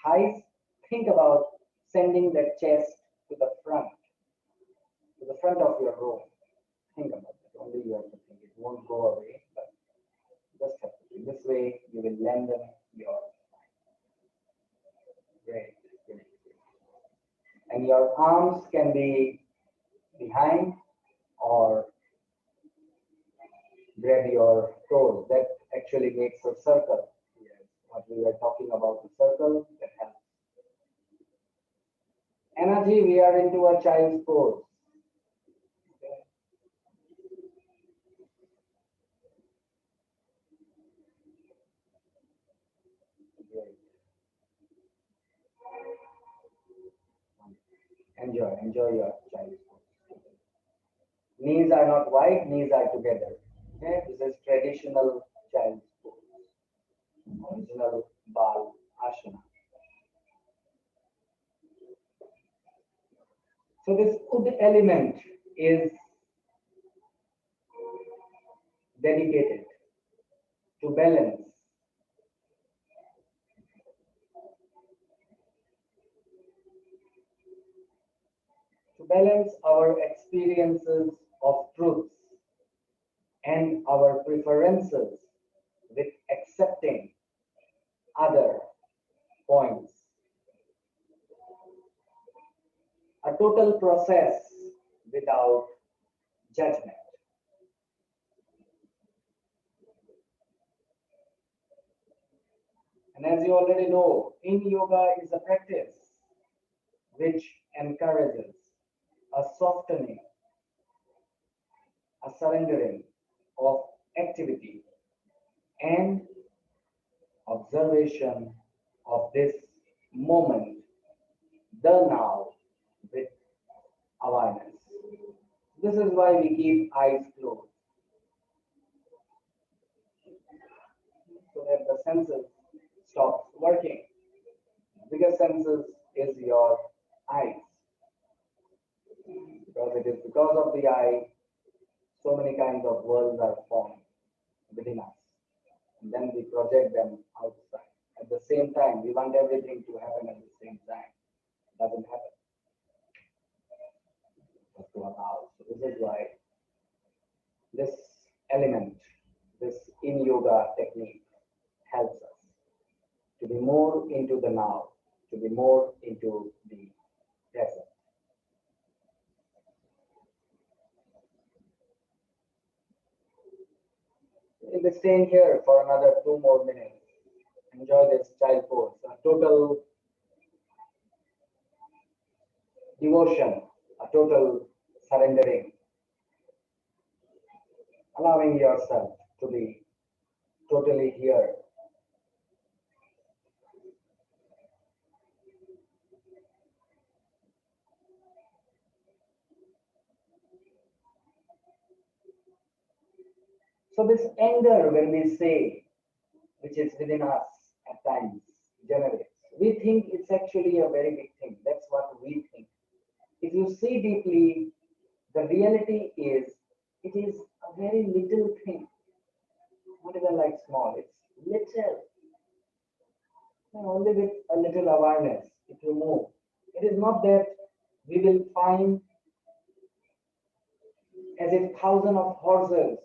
thighs, think about sending that chest to the front of your room. Think about it. Only you have to think. It won't go away, but just have to think. This way you will lengthen your spine. Great. Great. And your arms can be behind or grab your toes. That actually makes a circle. Yes. What we were talking about, the circle, that helps. Energy, we are into a child's pose. Okay. Great. Enjoy your child's pose. Knees are not wide, knees are together. Okay, this is traditional child's pose, original Bal Asana. So this Ud element is dedicated to balance our experiences of truths and our preferences with accepting other points. A total process without judgment. And as you already know, in yoga is a practice which encourages a softening, a surrendering of activity and observation of this moment, the now, with awareness. This is why we keep eyes closed, so that the senses stops working. The biggest senses is your eyes, because it is because of the eye so many kinds of worlds are formed within us, and then we project them outside. At the same time, we want everything to happen at the same time. It doesn't happen. Have to allow. So this is why this element, this in yoga technique, helps us to be more into the now, to be more into the present. We'll be staying here for another 2 more minutes. Enjoy this child pose. A total devotion, a total surrendering, allowing yourself to be totally here. So this anger, when we say, which is within us at times, generates, we think it's actually a very big thing. That's what we think. If you see deeply, the reality is, it is a very little thing. Not even like small, it's little. And only with a little awareness, if you move. It is not that we will find as if thousands of horses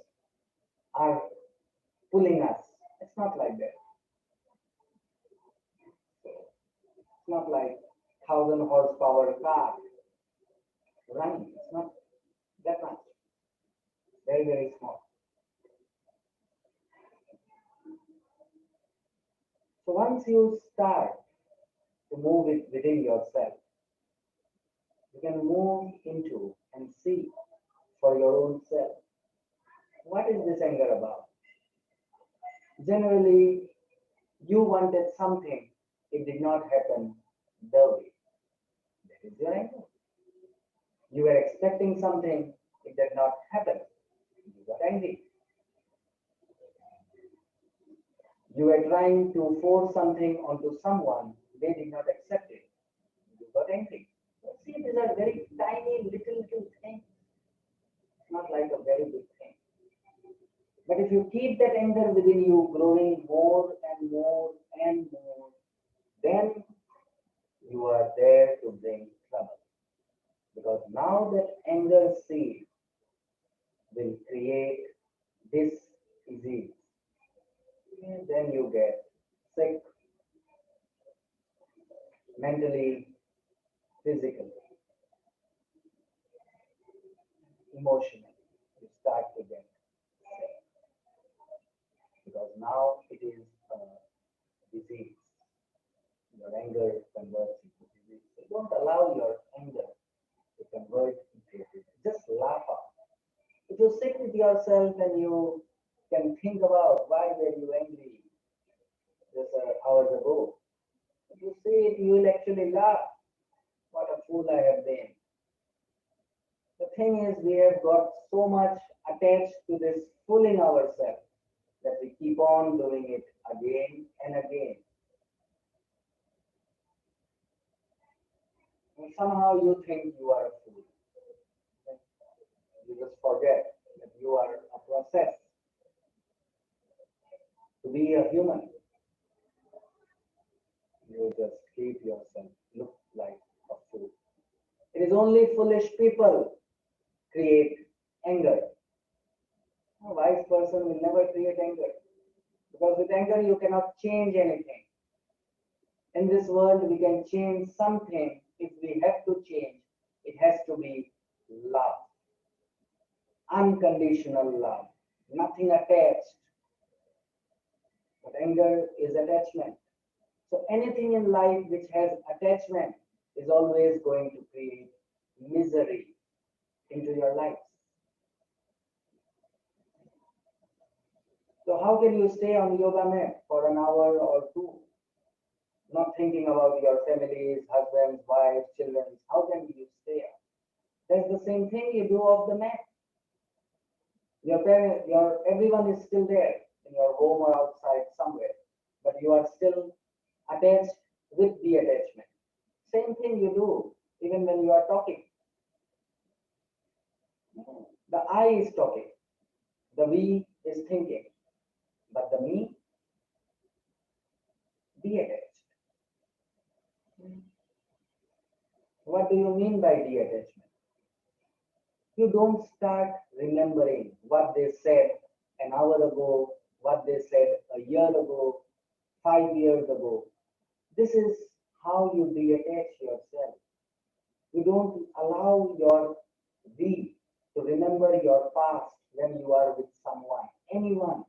are pulling us. It's not like that. It's not like 1,000 horsepower car running. It's not that much. Very, very small. So once you start to move it within yourself, you can move into and see for your own self. What is this anger about? Generally, you wanted something, it did not happen the way. That is your anger. You were expecting something, it did not happen. You got angry. You were trying to force something onto someone, they did not accept it. You got angry. See, these are very tiny, little things. It's not like a very big thing. But if you keep that anger within you growing more and more and more, then you are there to bring trouble. Because now that anger seed will create this disease. And then you get sick mentally, physically, emotionally. You start to get sick. Because now it is a disease. Your anger converts into disease. So don't allow your anger to convert into a disease. Just laugh out. If you sit with yourself and you can think about why were you angry just hours ago, if you see it, you will actually laugh. What a fool I have been. The thing is, we have got so much attached to this fooling ourselves that we keep on doing it again and again. And somehow you think you are a fool. You just forget that you are a process. To be a human, you just keep yourself look like a fool. It is only foolish people create anger. A wise person will never create anger. Because with anger you cannot change anything. In this world we can change something. If we have to change, it has to be love. Unconditional love. Nothing attached. But anger is attachment. So anything in life which has attachment is always going to create misery into your life. So how can you stay on yoga mat for an hour or two, not thinking about your families, husbands, wives, children? How can you stay? That's the same thing you do off the mat. Your parent, everyone is still there in your home or outside somewhere, but you are still attached with the attachment. Same thing you do even when you are talking. The I is talking, the we is thinking, but the me, detached. What do you mean by detachment? You don't start remembering what they said an hour ago, what they said a year ago, 5 years ago. This is how you detach yourself. You don't allow your we to remember your past when you are with someone, anyone.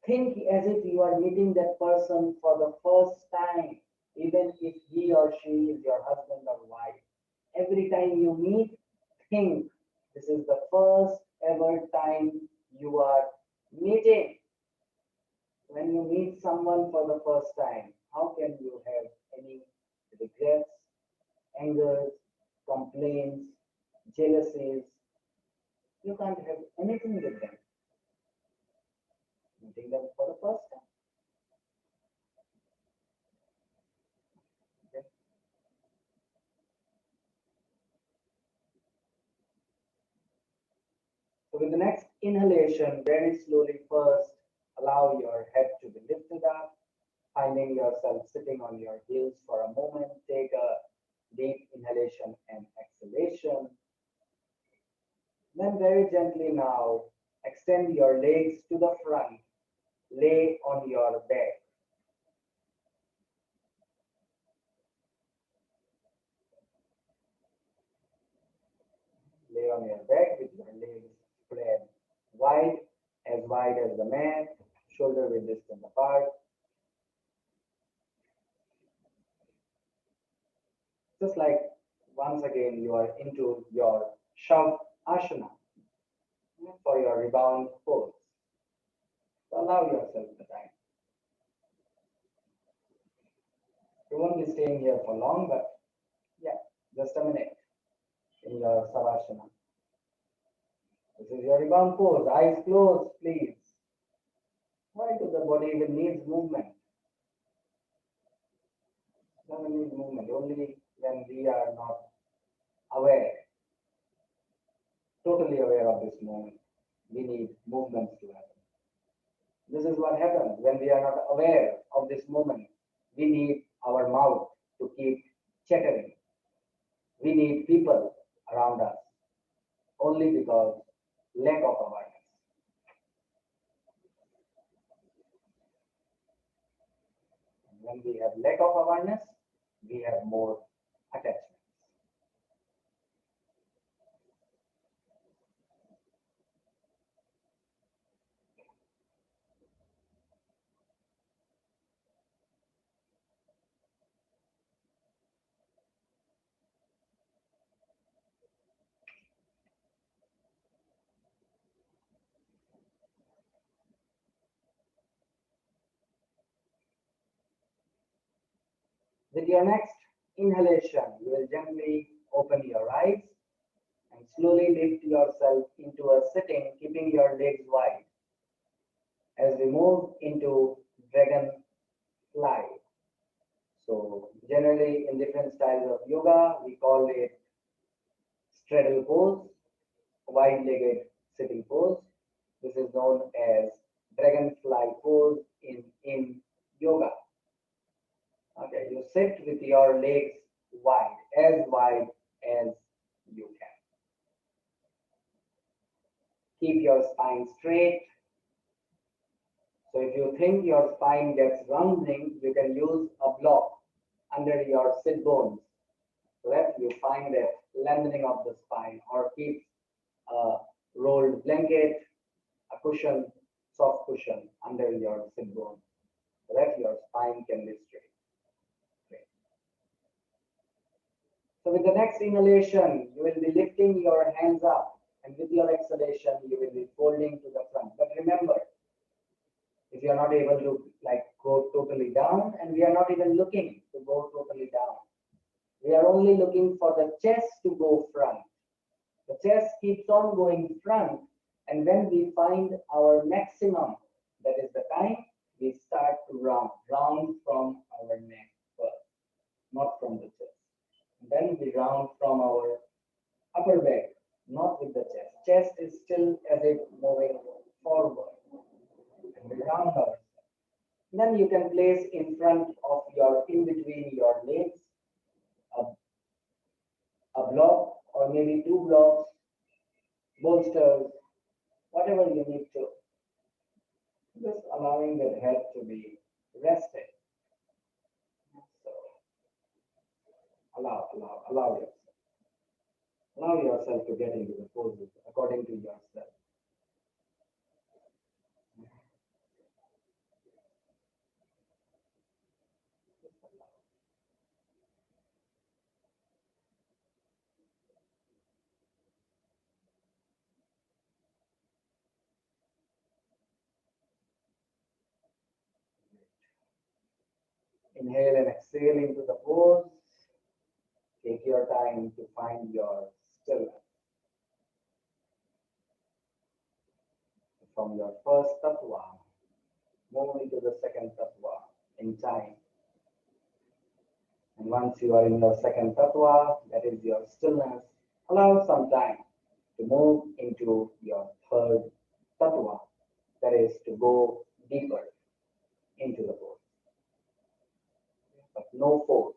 Think as if you are meeting that person for the first time, even if he or she is your husband or wife. Every time you meet, think this is the first ever time you are meeting. When you meet someone for the first time, how can you have any regrets, angers, complaints, jealousies? You can't have anything with them. meeting them for the first time. Okay. So with the next inhalation, very slowly first, allow your head to be lifted up, finding yourself sitting on your heels for a moment. Take a deep inhalation and exhalation. Then very gently now, extend your legs to the front, lay on your back. Lay on your back with your legs spread wide as the mat, shoulder width distance apart. Just like once again you are into your Shavasana for your rebound pose. So allow yourself the time. You won't be staying here for long, but yeah, just a minute in your Savasana. This is your rebound pose. Eyes closed, please. Why? Because the body even needs movement. Doesn't need movement. Only when we are not aware, totally aware of this moment, we need movements to happen. This is what happens when we are not aware of this moment. We need our mouth to keep chattering. We need people around us only because lack of awareness. And when we have lack of awareness, we have more attachments. With your next inhalation, you will gently open your eyes and slowly lift yourself into a sitting, keeping your legs wide. As we move into dragon fly. So generally in different styles of yoga, we call it straddle pose, wide-legged sitting pose. This is known as dragonfly pose in yoga. Okay, you sit with your legs wide as you can. Keep your spine straight. So if you think your spine gets rounding, you can use a block under your sit bones so that you find that lengthening of the spine, or keep a rolled blanket, a cushion, soft cushion under your sit bone so that your spine can be straight. Great. So with the next inhalation, you will be lifting your hands up, and with your exhalation, you will be folding to the front. But remember, if you are not able to go totally down, and we are not even looking to go totally down, we are only looking for the chest to go front. The chest keeps on going front, and when we find our maximum, that is the time we start to round from our neck first, not from the chest. Then we round from our upper back, not with the chest. Chest is still as if moving forward. And we round ourselves. Then you can place in front of in between your legs, a block or maybe two blocks, bolsters, whatever you need to. Just allowing the head to be rested. So allow yourself. Allow yourself to get into the poses according to yourself. Inhale and exhale into the pose. Take your time to find your stillness. From your first tattva, move into the second tattva in time. And once you are in your second tattva, that is your stillness, allow some time to move into your third tattva, that is to go deeper into the force. But no force.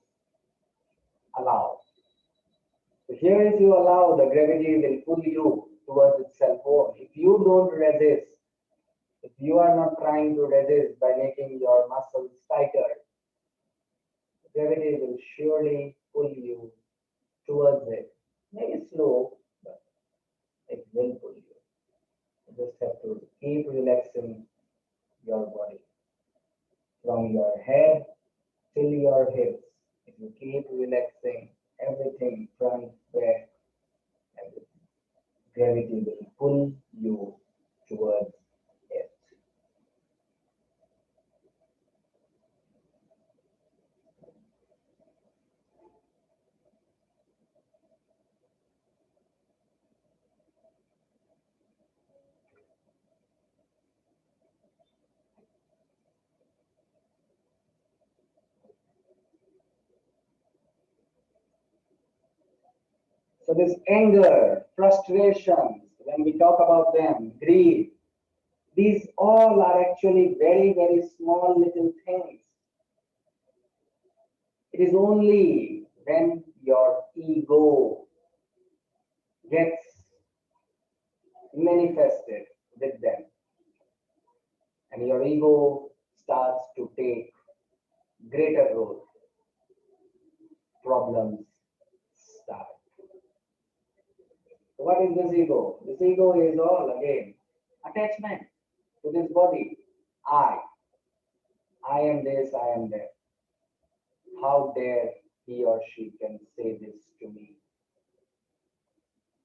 Allow. So here if you allow, the gravity will pull you towards itself home. If you don't resist, if you are not trying to resist by making your muscles tighter, gravity will surely pull you towards it. Maybe slow, but it will pull you. You just have to keep relaxing your body from your head till your hips. If you keep relaxing everything, front, back, everything, gravity will pull you towards it. So this anger, frustrations, when we talk about them, greed, these all are actually very, very small little things. It is only when your ego gets manifested with them and your ego starts to take greater role, problems start. So what is this ego? This ego is all again attachment to this body. I am this, I am that. How dare he or she can say this to me?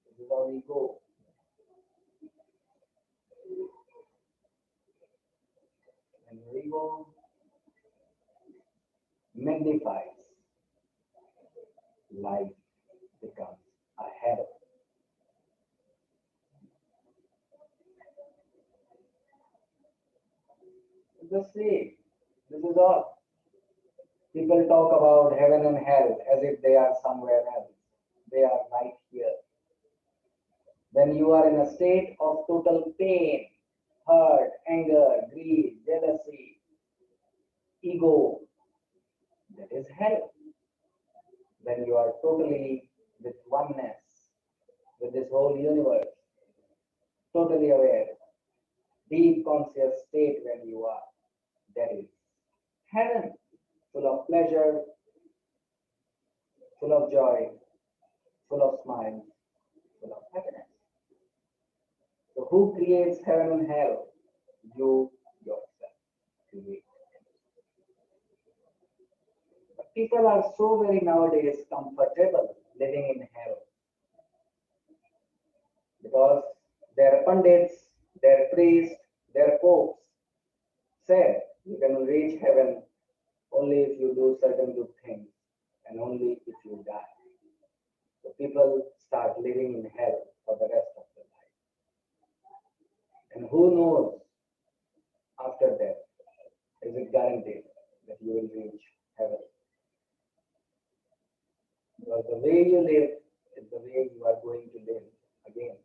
This is our ego. And your ego magnifies, life becomes a hell. Just see, this is all. People talk about heaven and hell as if they are somewhere else. They are right here. When you are in a state of total pain, hurt, anger, greed, jealousy, ego, that is hell. When you are totally with oneness, with this whole universe, totally aware, deep conscious state when you are, that is heaven, full of pleasure, full of joy, full of smiles, full of happiness. So who creates heaven and hell? You yourself create. But people are so very nowadays comfortable living in hell because their pundits, their priests, their popes said you can reach heaven only if you do certain good things and only if you die. So people start living in hell for the rest of their life. And who knows after death, is it guaranteed that you will reach heaven? Because the way you live is the way you are going to live again.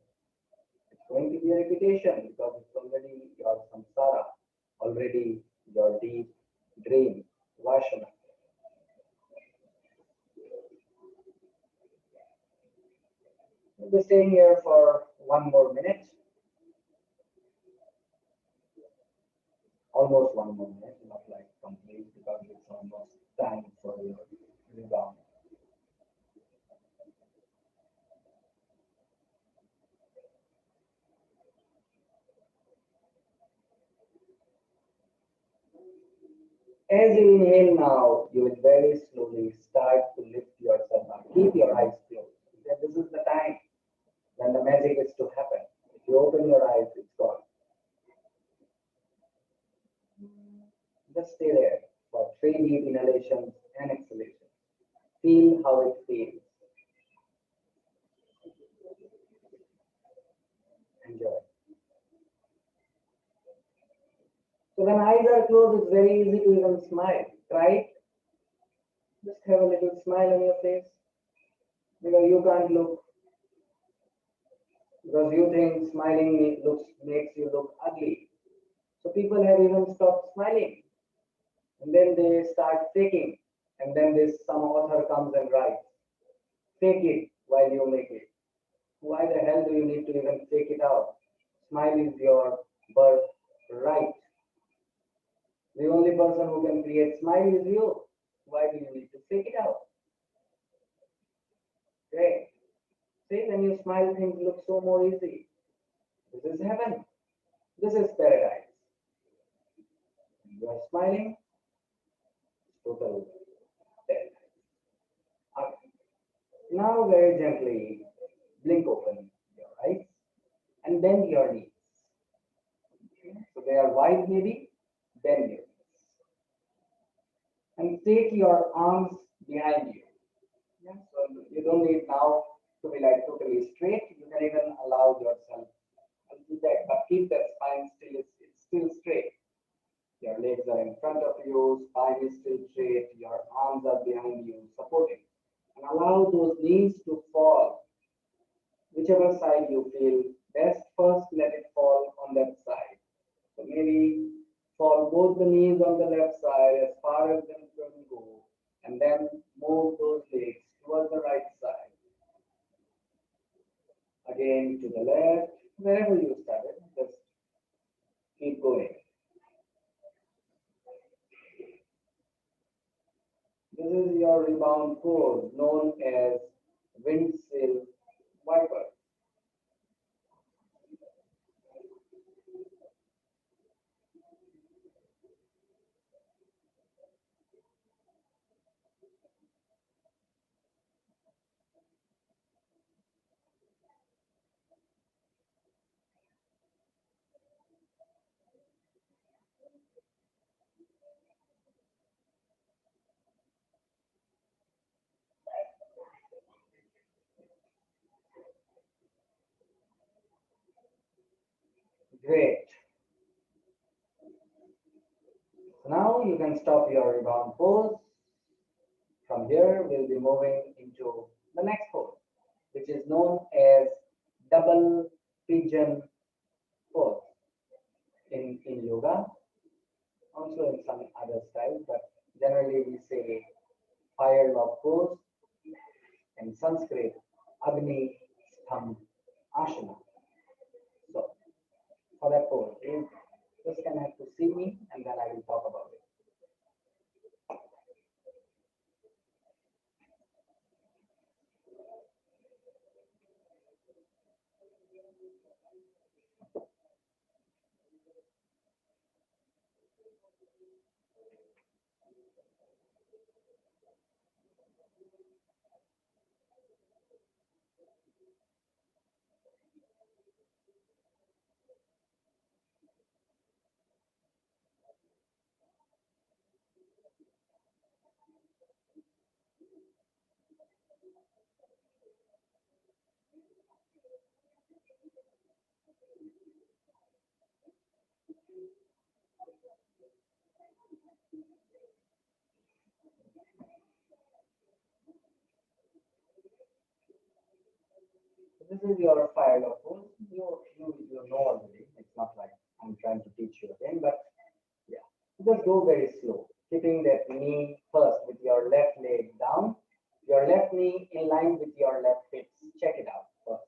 It's going to be a repetition because it's already your samsara, already your deep dream, vashana. We'll be staying here for one more minute. Almost one more minute, not like complete because it's almost time for your rebound. As you inhale now, you will very slowly start to lift yourself up. Keep your eyes closed. This is the time when the magic is to happen. If you open your eyes, it's gone. Just stay there for 3 deep inhalations and exhalations. Feel how it feels. Enjoy. So So when eyes are closed, it's very easy to even smile. Try it. Just have a little smile on your face. Because you can't look, because you think smiling makes you look ugly. So people have even stopped smiling. And then they start faking. And then some author comes and writes, fake it while you make it. Why the hell do you need to even fake it out? Smile is your birthright. The only person who can create smile is you. Why do you need to fake it out? Great. See, when you smile, things look so more easy. This is heaven. This is paradise. You are smiling, total paradise. Okay. Now, very gently, blink open your eyes and bend your knees. So they are wide, maybe. Bend your knees. And take your arms behind you. Yeah? So you don't need now to be like totally straight. You can even allow yourself to do that, but keep that spine still. It's still straight. Your legs are in front of you, spine is still straight, your arms are behind you, supporting. And allow those knees to fall, whichever side you feel best. First, let it fall on that side. So maybe fall both the knees on the left side as far as them can go, and then move those legs towards the right side. Again to the left, wherever you started, just keep going. This is your rebound pose known as windsill wiper. Great. So now you can stop your rebound pose. From here, we'll be moving into the next pose, which is known as double pigeon pose in yoga, also in some other styles, but generally we say fire log pose, in Sanskrit, Agni Stham Asana. So, for that pose, you just gonna have to see me and then I will talk about it. So this is your fire log pose. You know already. It's not like I'm trying to teach you again, but yeah, just go very slow, keeping that knee first with your left leg down, your left knee in line with your left hips. Check it out first.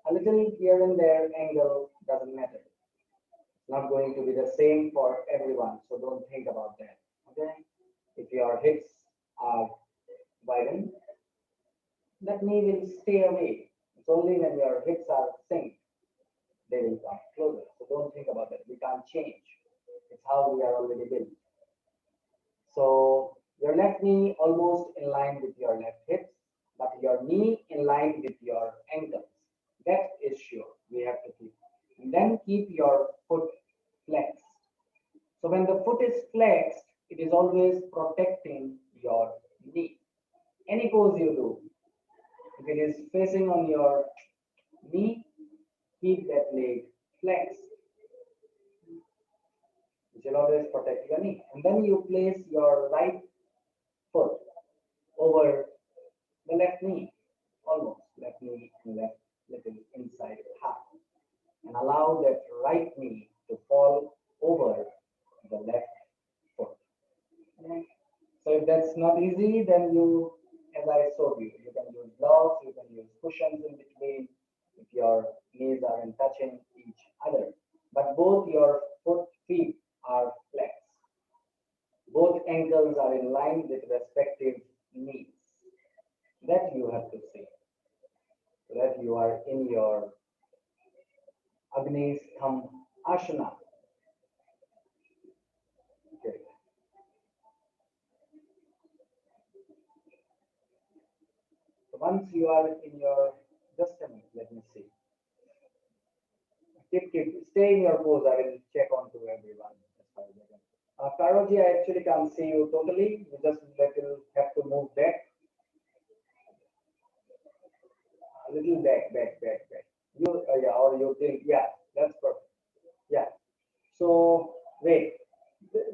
A little here and there angle doesn't matter. It's not going to be the same for everyone, so don't think about that. Okay? If your hips are widened, that knee will stay away. It's only when your hips are synced they will come closer. So don't think about that. We can't change. It's how we are already built. So your left knee almost in line with your left hips, but your knee in line with your ankles. That is sure. We have to keep. And then keep your foot flexed. So when the foot is flexed, it is always protecting your knee. Any pose you do, if it is facing on your knee, keep that leg flexed. which will always protect your knee. And then you place your right foot over the left knee, almost left knee and left little inside half, and allow that right knee to fall over the left foot. Okay. So if that's not easy, then you, as I showed you, you can use blocks, you can use cushions in between if your knees aren't touching each other. But both your feet are flexed. Both ankles are in line with respective knees. That you have to see. So that you are in your Agni Stham Asana. Okay. So once you are in your, just a minute, let me see. Stay in your pose. I will check on to everyone. Karoji, I actually can't see you totally. You just have to move back. A little back. You, yeah, or you think, yeah, that's perfect. Yeah. So, wait.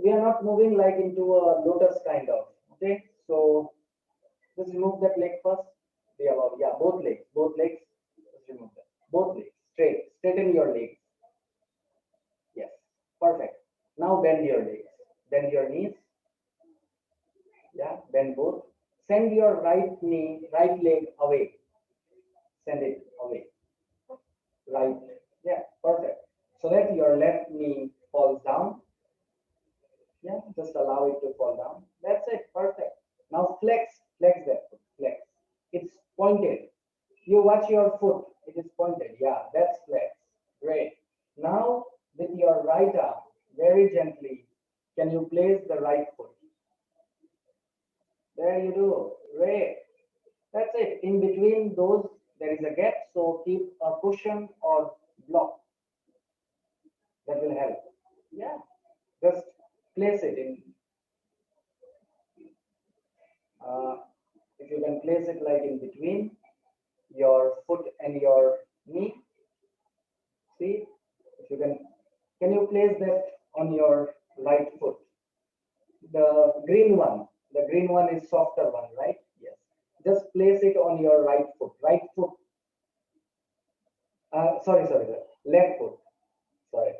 We are not moving like into a lotus kind of. Okay. So, just remove that leg first. Yeah, both legs. Just remove that. Both legs. Straighten your legs. Yes. Perfect. Now bend your legs. Bend your knees. Yeah, bend both. Send your right leg away. Send it away. Right. Yeah, perfect. So that your left knee falls down. Yeah, just allow it to fall down. That's it. Perfect. Now flex that foot. Flex. It's pointed. You watch your foot. It is pointed. Yeah, that's flex. Great. Now with your right arm, very gently, can you place the right foot? There you do. Great. That's it. In between those, there is a gap. So keep a cushion or block. That will help. Yeah. Just place it in. If you can place it like in between your foot and your knee. See? If you can you place that on your right foot? The green one is softer one, right? Yes. Just place it on your right foot. Sorry. Left foot. Sorry.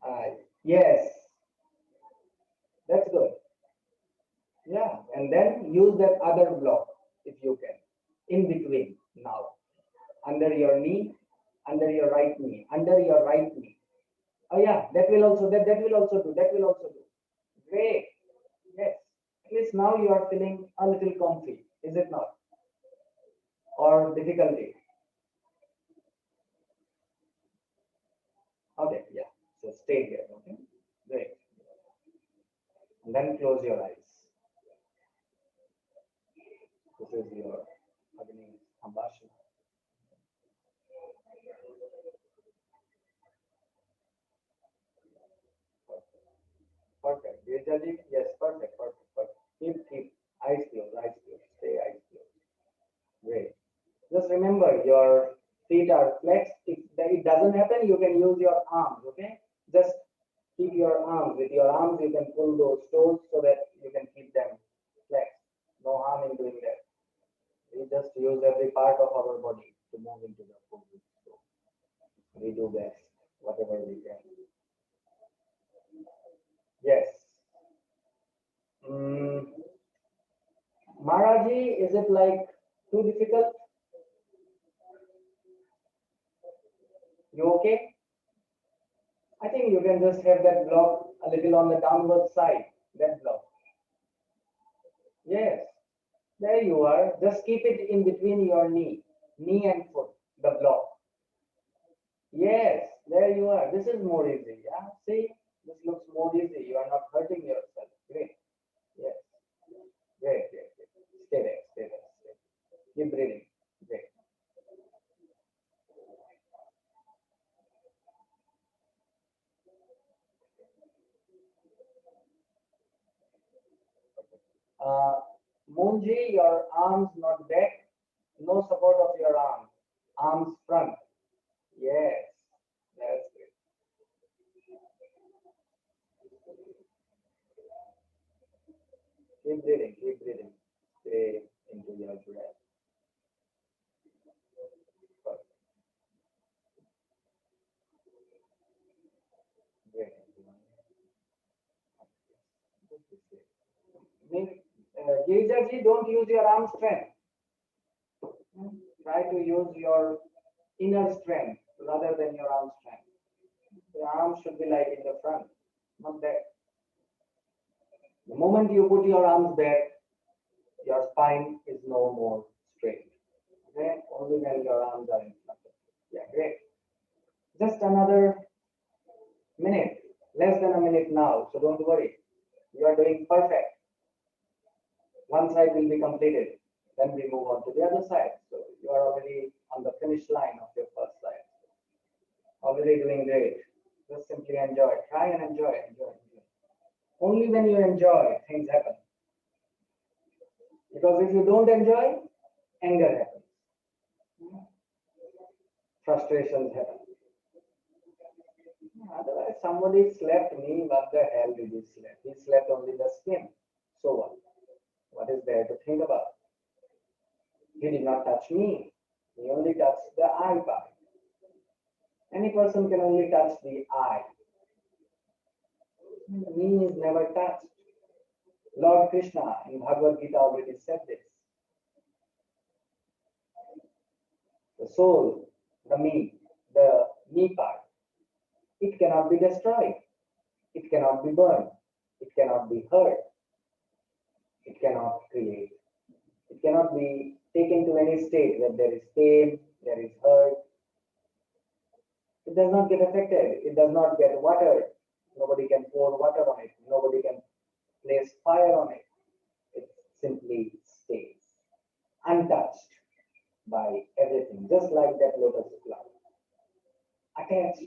Sorry. Yes. That's good. Yeah. And then use that other block if you can. In between now. Under your knee, under your right knee, under your right knee. Oh yeah, that will also do. Great. Yes. At least now you are feeling a little comfy, is it not? Or difficulty? Okay, yeah. So stay here, okay? Great. And then close your eyes. This is your Agni Ambashana. Perfect. Yes, perfect. Keep eyes closed. Stay eyes closed. Great. Just remember your feet are flexed. If it doesn't happen, you can use your arms, okay? Just keep your arms. With your arms, you can pull those toes so that you can keep them flexed. No harm in doing that. We just use every part of our body to move into the pose. So we do best, whatever we can. Yes. Maharaji, is it like too difficult? You okay? I think you can just have that block a little on the downward side, that block. Yes, there you are. Just keep it in between your knee and foot, the block. Yes, there you are. This is more easy. Yeah, see, this looks more easy. You are not hurting yourself. Great. Yes. Great. Stay there. Keep breathing. Great. Munji, your arms not back, no support of your arms front. Yes, Keep breathing, keep breathing. Stay into your breath. Perfect. Great, everyone. Good to see. Girija ji, don't use your arm strength. Try to use your inner strength rather than your arm strength. The arm should be like in the front, not back. The moment you put your arms back, your spine is no more straight. Okay? Only when your arms are in front of you. Yeah, great. Just another minute, less than a minute now, so don't worry. You are doing perfect. One side will be completed. Then we move on to the other side. So you are already on the finish line of your first side. Already doing great. Just simply enjoy. Try and enjoy. Only when you enjoy, things happen. Because if you don't enjoy, anger happens. Frustrations happen. Otherwise, somebody slapped me. What the hell did he slap? He slapped only the skin. So what? What is there to think about? He did not touch me. He only touched the eye part. Any person can only touch the eye. The knee is never touched. Lord Krishna in Bhagavad Gita already said this. The soul, the knee part, it cannot be destroyed. It cannot be burned. It cannot be hurt. It cannot create. It cannot be taken to any state where there is pain, there is hurt. It does not get affected. It does not get watered. Nobody can pour water on it. Nobody can place fire on it. It simply stays untouched by everything, just like that lotus flower, attached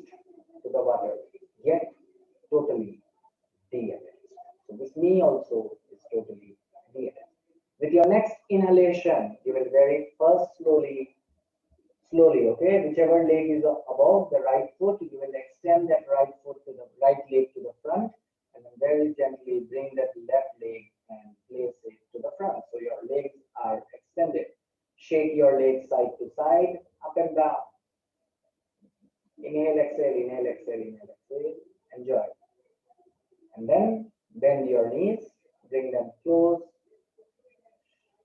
to the water, yet totally de-attached. So this knee also is totally de-attached. With your next inhalation, you will very first slowly, okay? Whichever leg is above the right foot, you will extend that right foot to the right leg to the front, and then very gently bring that left leg and place it to the front. So your legs are extended. Shake your legs side to side, up and down. Inhale, exhale, inhale, exhale, inhale, exhale. Enjoy. And then bend your knees, bring them close,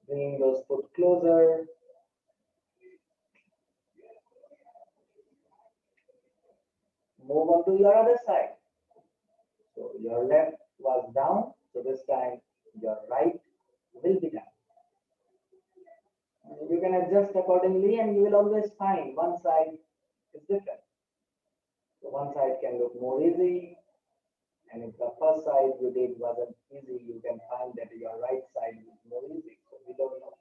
bring those foot closer. Move on to your other side. So your left was down, so this time your right will be down. You can adjust accordingly and you will always find one side is different. So one side can look more easy, and if the first side you did wasn't easy, you can find that your right side is more easy. So we don't know.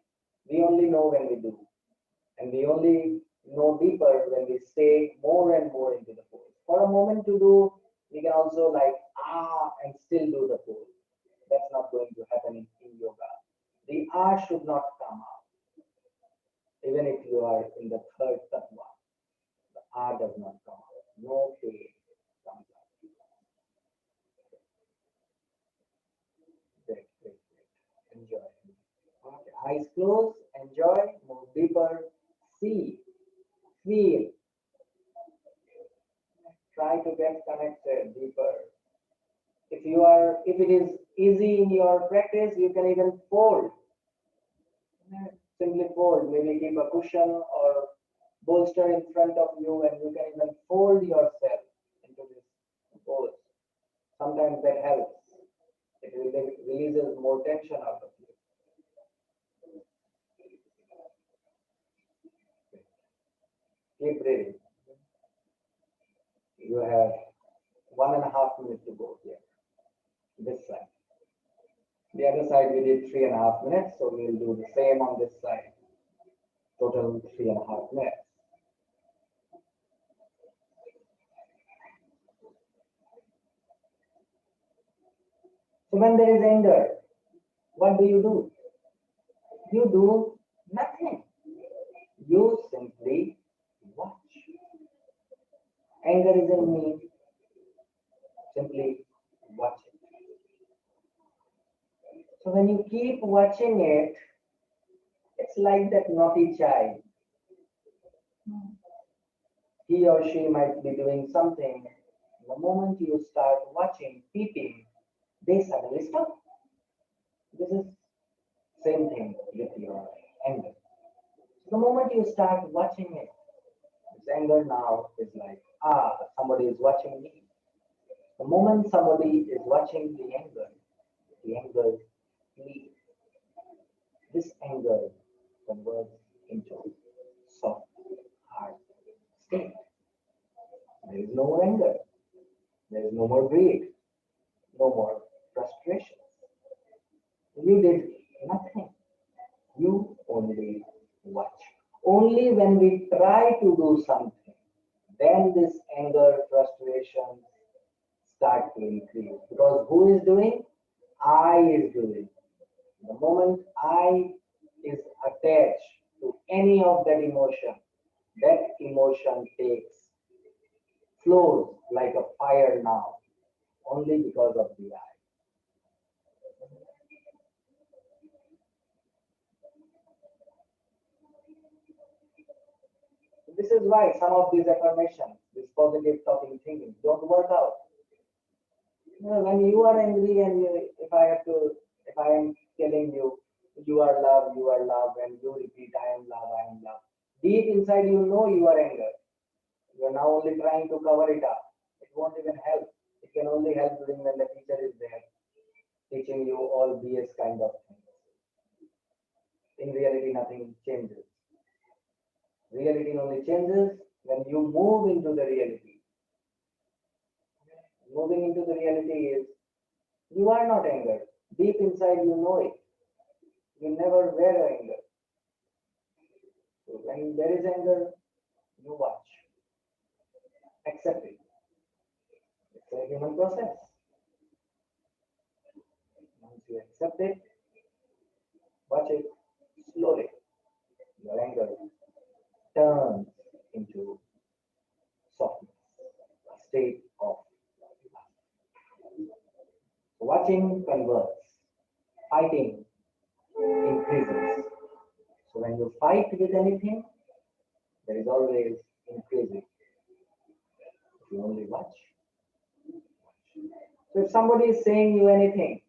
We only know when we do. And we only know deeper when we stay more and more into the pose. For a moment to do, we can also like and still do the pose. That's not going to happen in yoga. The should not come out. Even if you are in the third tattva, the does not come out. No pain comes out. Great. Enjoy. Okay. Eyes closed. Enjoy. Move deeper. See. Feel. Try to get connected deeper. If it is easy in your practice, you can even fold. Simply fold. Maybe keep a cushion or bolster in front of you, and you can even fold yourself into this pose. Sometimes that helps. It releases more tension out of you. Keep breathing. You have 1.5 minutes to go here. This side. The other side we did 3.5 minutes, so we'll do the same on this side. Total 3.5 minutes. So when there is anger, what do? You do nothing. You simply watch. Anger is in me. Simply watch it. So when you keep watching it, it's like that naughty child. He or she might be doing something. The moment you start watching, peeping, they suddenly stop. This is same thing with your anger. So the moment you start watching it, this anger now is like, somebody is watching me. The moment somebody is watching the anger flees. This anger converts into soft, hard state. There is no more anger. There is no more greed. No more frustration. You did nothing. You only watch. Only when we try to do something, then this anger, frustration start to increase. Because who is doing? I is doing. The moment I is attached to any of that emotion takes flows like a fire now, only because of the I. This is why some of these affirmations, this positive talking thinking, don't work out. When you are angry and if I am telling you, you are love, and you repeat, I am love, I am love. Deep inside, you know you are anger. You are now only trying to cover it up. It won't even help. It can only help during when the teacher is there, teaching you all BS kind of things. In reality, nothing changes. Reality only changes when you move into the reality. Moving into the reality is you are not angered. Deep inside, you know it. You never were anger. So when there is anger, you watch. Accept it. It's a human process. Once you accept it, watch it slowly. Your anger turns into softness, a state of love. Watching converts, fighting increases. So when you fight with anything, there is always increasing. If you only watch. So if somebody is saying you anything,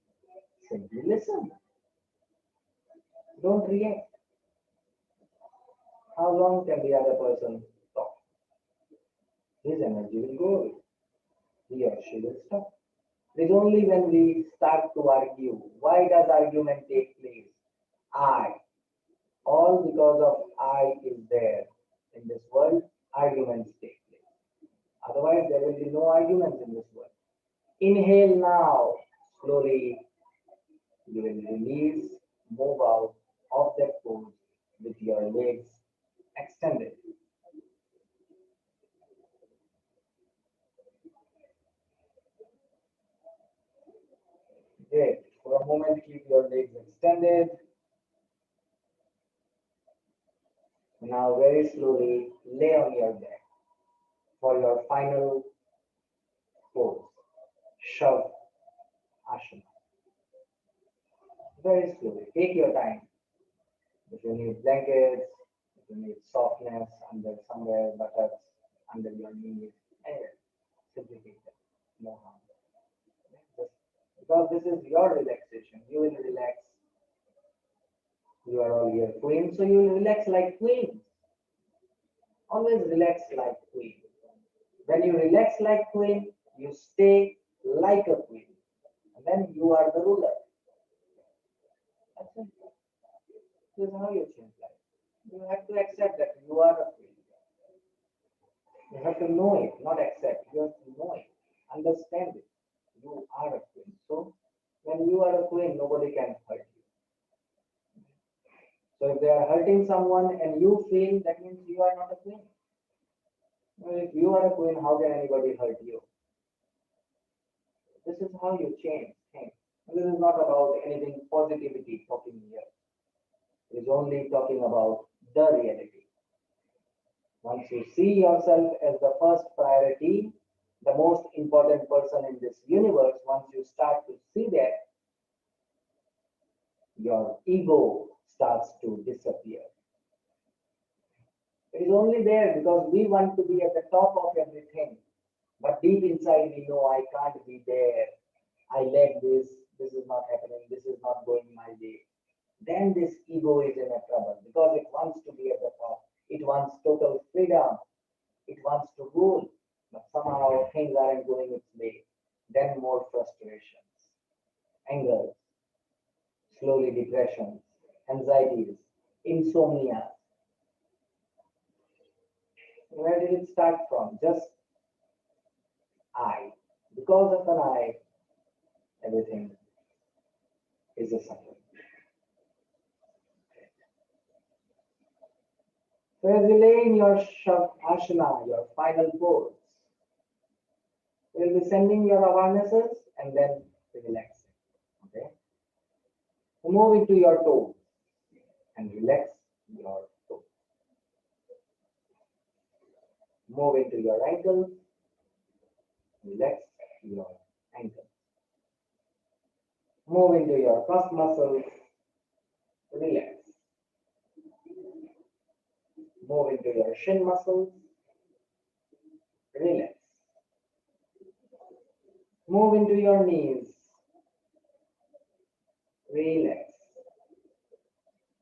simply listen. Don't react. How long can the other person talk? His energy will go away. He or she will stop. It is only when we start to argue. Why does argument take place? I. All because of I is there. In this world, arguments take place. Otherwise, there will be no arguments in this world. Inhale now. Slowly, you will release, move out of that pose with your legs extended. Great. For a moment, keep your legs extended. Now, very slowly, lay on your back for your final pose, Shav Asana. Very slowly. Take your time. If you need blankets, if you need softness under somewhere, buttocks, under your knees, anywhere, simply take them. No harm. Just because this is your relaxation, you will relax. You are all here queen, so you will relax like queen. Always relax like queen. When you relax like queen, you stay like a queen. And then you are the ruler. That's it. This is how you change life. You have to accept that you are a queen. You have to know it, not accept. You have to know it, understand it. You are a queen. So when you are a queen, nobody can hurt you. So if they are hurting someone and you feel, that means you are not a queen. If you are a queen, how can anybody hurt you? This is how you change things. This is not about anything positivity talking here. It is only talking about the reality. Once you see yourself as the first priority, the most important person in this universe, once you start to see that, your ego starts to disappear. It is only there because we want to be at the top of everything. But deep inside we know I can't be there. I lack this, this is not happening, this is not going my way. Then this ego is in a trouble because it wants to be at the top. It wants total freedom. It wants to rule. But somehow things aren't going its way. Then more frustrations, anger, slowly depressions, anxieties, insomnia. Where did it start from? Just I. Because of an I, everything is a suffering. So as you lay in your Shavasana, your final pose, we'll be sending your awarenesses and then relaxing. Okay? So move into your toes and relax your toes. Move into your ankles, relax your ankles. Move into your calf muscles, relax. Move into your shin muscles, relax. Move into your knees, relax.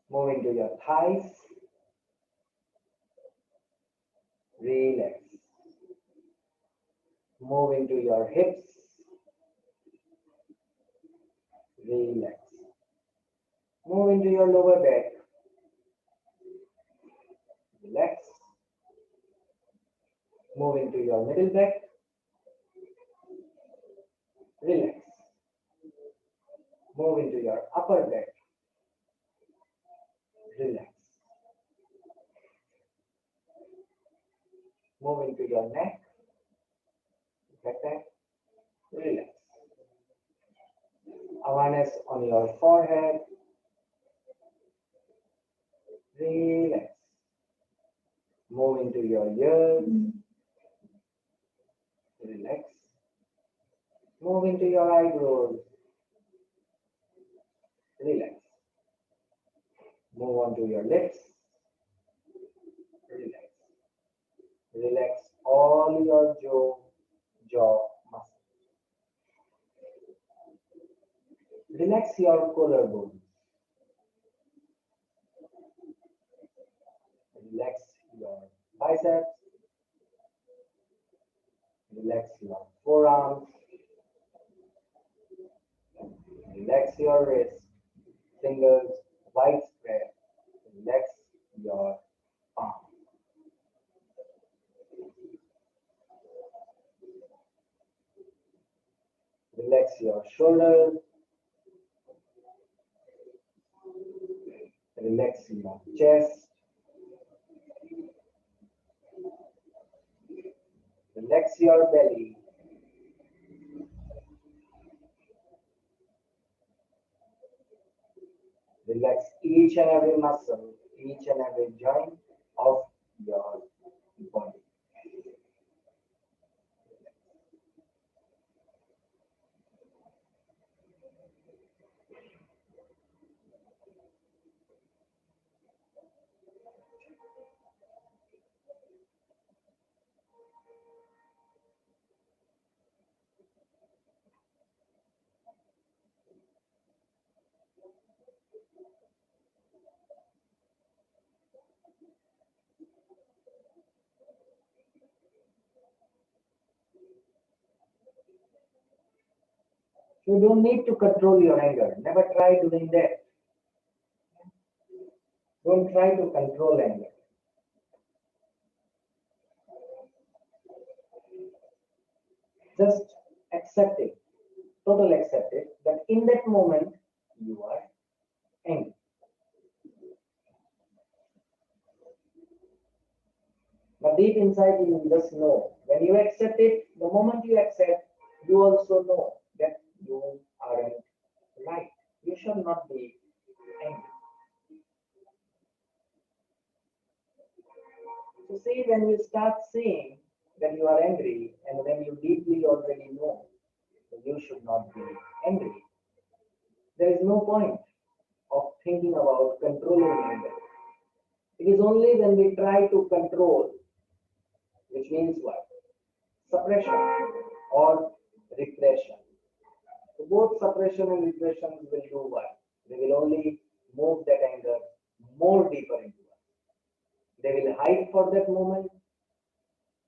Move into your thighs, relax. Move into your hips, relax. Move into your lower back, relax. Move into your middle back, relax. Move into your upper back, relax. Move into your neck, back, relax. Awareness on your forehead, relax. Move into your ears, relax. Move into your eyebrows, relax. Move on to your lips, relax. Relax all your jaw muscles. Relax your collarbones. Relax your biceps. Relax your forearms. Relax your wrists, fingers widespread. Relax your palms. Relax your shoulders. Relax your chest. Relax your belly. Relax each and every muscle, each and every joint of your body. You don't need to control your anger. Never try doing that. Don't try to control anger. Just accept it. Total accept it. That in that moment you are angry. But deep inside you just know. When you accept it, the moment you accept, you also know that you aren't right. You should not be angry. So see, when you start seeing that you are angry and when you deeply already know that you should not be angry, there is no point. of thinking about controlling anger. It is only when we try to control, which means what? Suppression or repression. So both suppression and repression will do what? They will only move that anger more deeper into us. They will hide for that moment,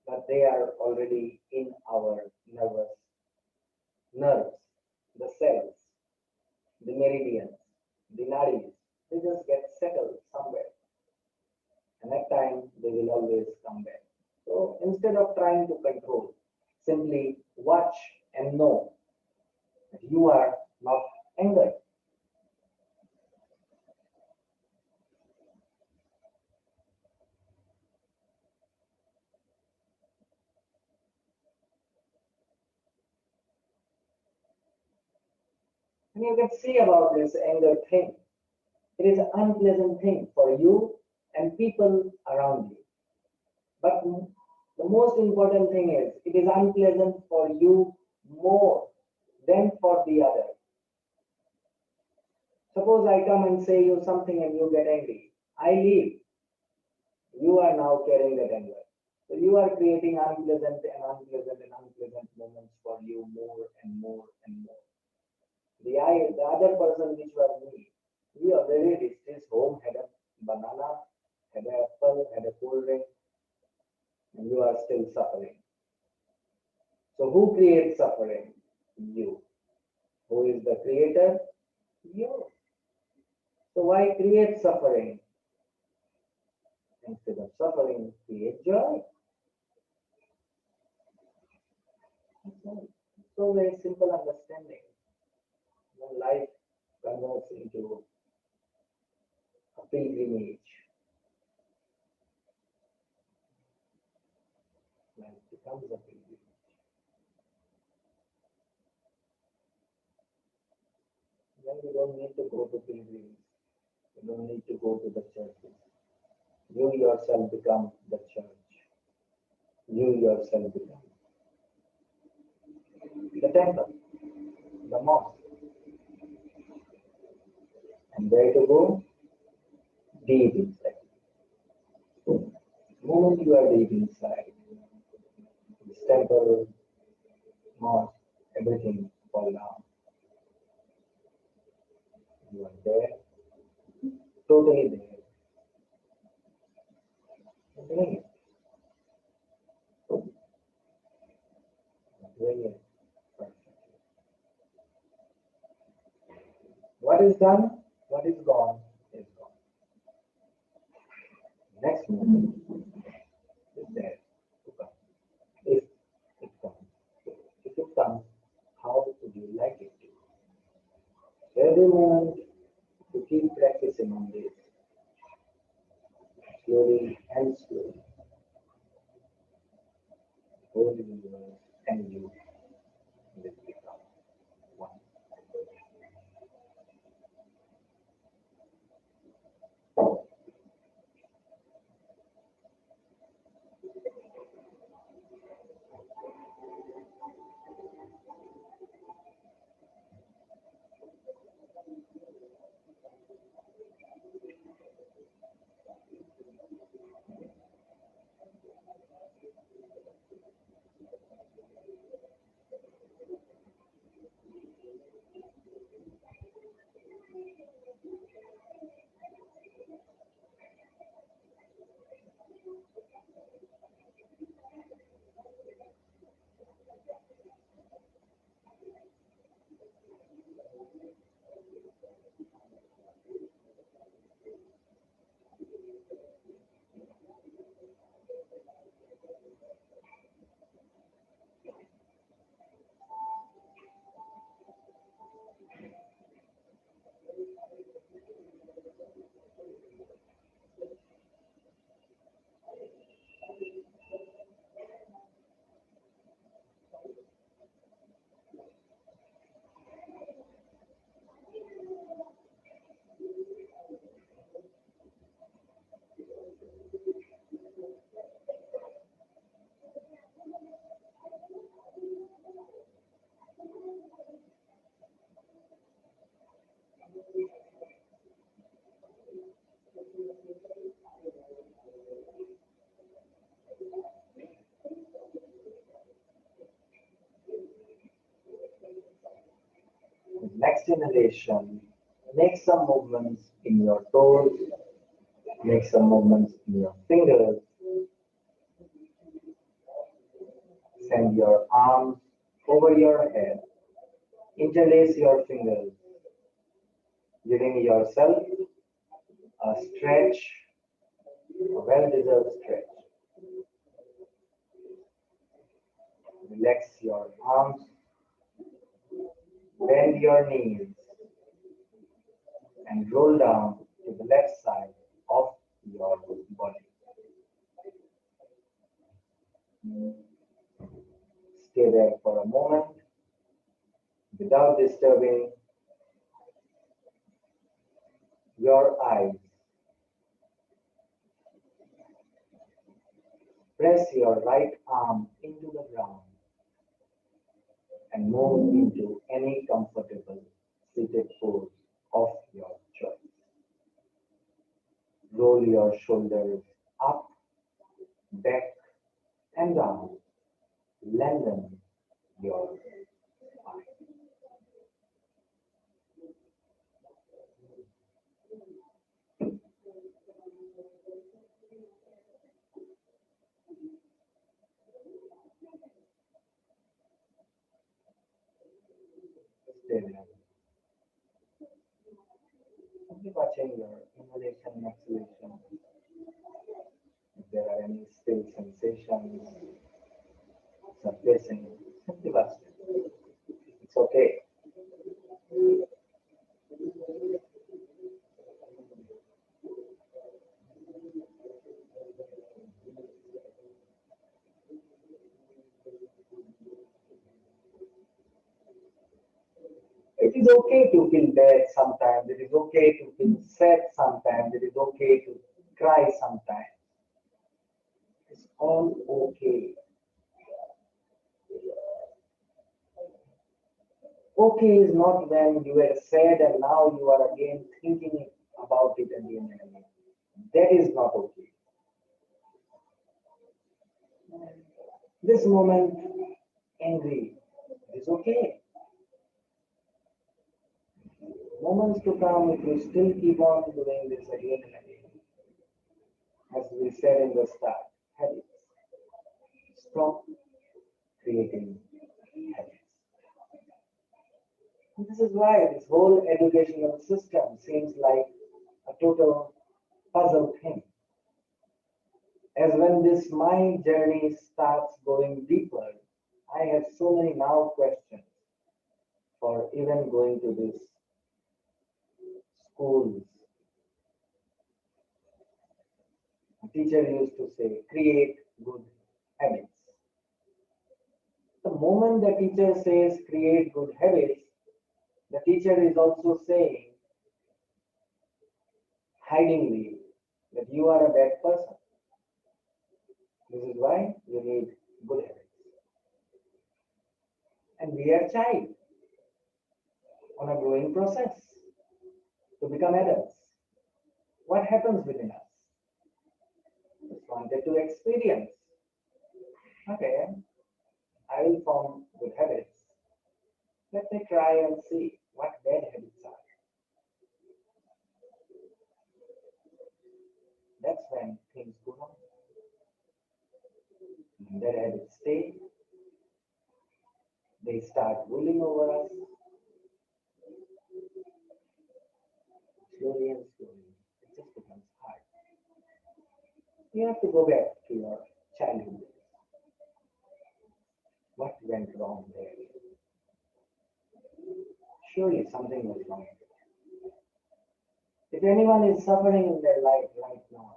but they are already in our nerves, the cells, the meridians, the nadis. They just get settled somewhere. And at times they will always come back. So instead of trying to control, simply watch and know that you are not angered. And you can see about this anger thing. It is an unpleasant thing for you and people around you. But the most important thing is it is unpleasant for you more than for the other. Suppose I come and say you something and you get angry. I leave. You are now carrying that anger. So you are creating unpleasant and unpleasant and unpleasant moments for you more and more and more. The other person which was me, he already reached his home, had a banana, had an apple, had a cold drink, and you are still suffering. So who creates suffering? You. Who is the creator? You. So why create suffering? Instead of suffering, create joy. So very simple understanding. When life converts into a pilgrimage, life becomes a pilgrimage. Then you don't need to go to pilgrims. You don't need to go to the churches. You yourself become the church. You yourself become the temple, the mosque. And where to go? Deep inside. The moment you are deep inside, this temple, mosque, everything fall down. You are there, totally there. You're doing it. You're doing it perfectly. What is done, what is gone, is gone. Next moment is there to come. If it comes. If it comes, how would you like it to? Every moment you keep practicing on this, slowly and slowly, whole universe and you will become one. next inhalation, make some movements in your toes, make some movements in your fingers. Send your arms over your head. Interlace your fingers, giving yourself a stretch, a well-deserved stretch. Relax your arms, bend your knees, and roll down to the left side of your body. Stay there for a moment without disturbing your eyes. Press your right arm into the ground and move into any comfortable seated pose of your choice. Roll your shoulders up, back, and down. Lengthen your spine. Stay there. Simply watching your inhalation and exhalation. If there are any still sensations surfacing, simply watch them. It's okay. It is okay to feel bad sometimes. It is okay to feel sad sometimes. It is okay to cry sometimes. It's all okay. Okay is not when you were sad and now you are again thinking about it again and again. That is not okay. This moment, angry, it is okay. Moments to come, if you still keep on doing this again and again, as we said in the start, habits. Stop creating habits. And this is why this whole educational system seems like a total puzzle thing. As when this mind journey starts going deeper, I have so many now questions for even going to these schools. A teacher used to say, create good habits. The moment the teacher says create good habits, the teacher is also saying hidingly that you are a bad person. This is why you need good habits. And we are child on a growing process to become adults. What happens within us? Just wanted to experience. Okay, I will form good habits. Let me try and see what bad habits are. That's when things go wrong. And bad habits stay. They start ruling over us. Slowly and slowly, it just becomes hard. You have to go back to your childhood days. What went wrong there? Surely something was wrong. If anyone is suffering in their life right now,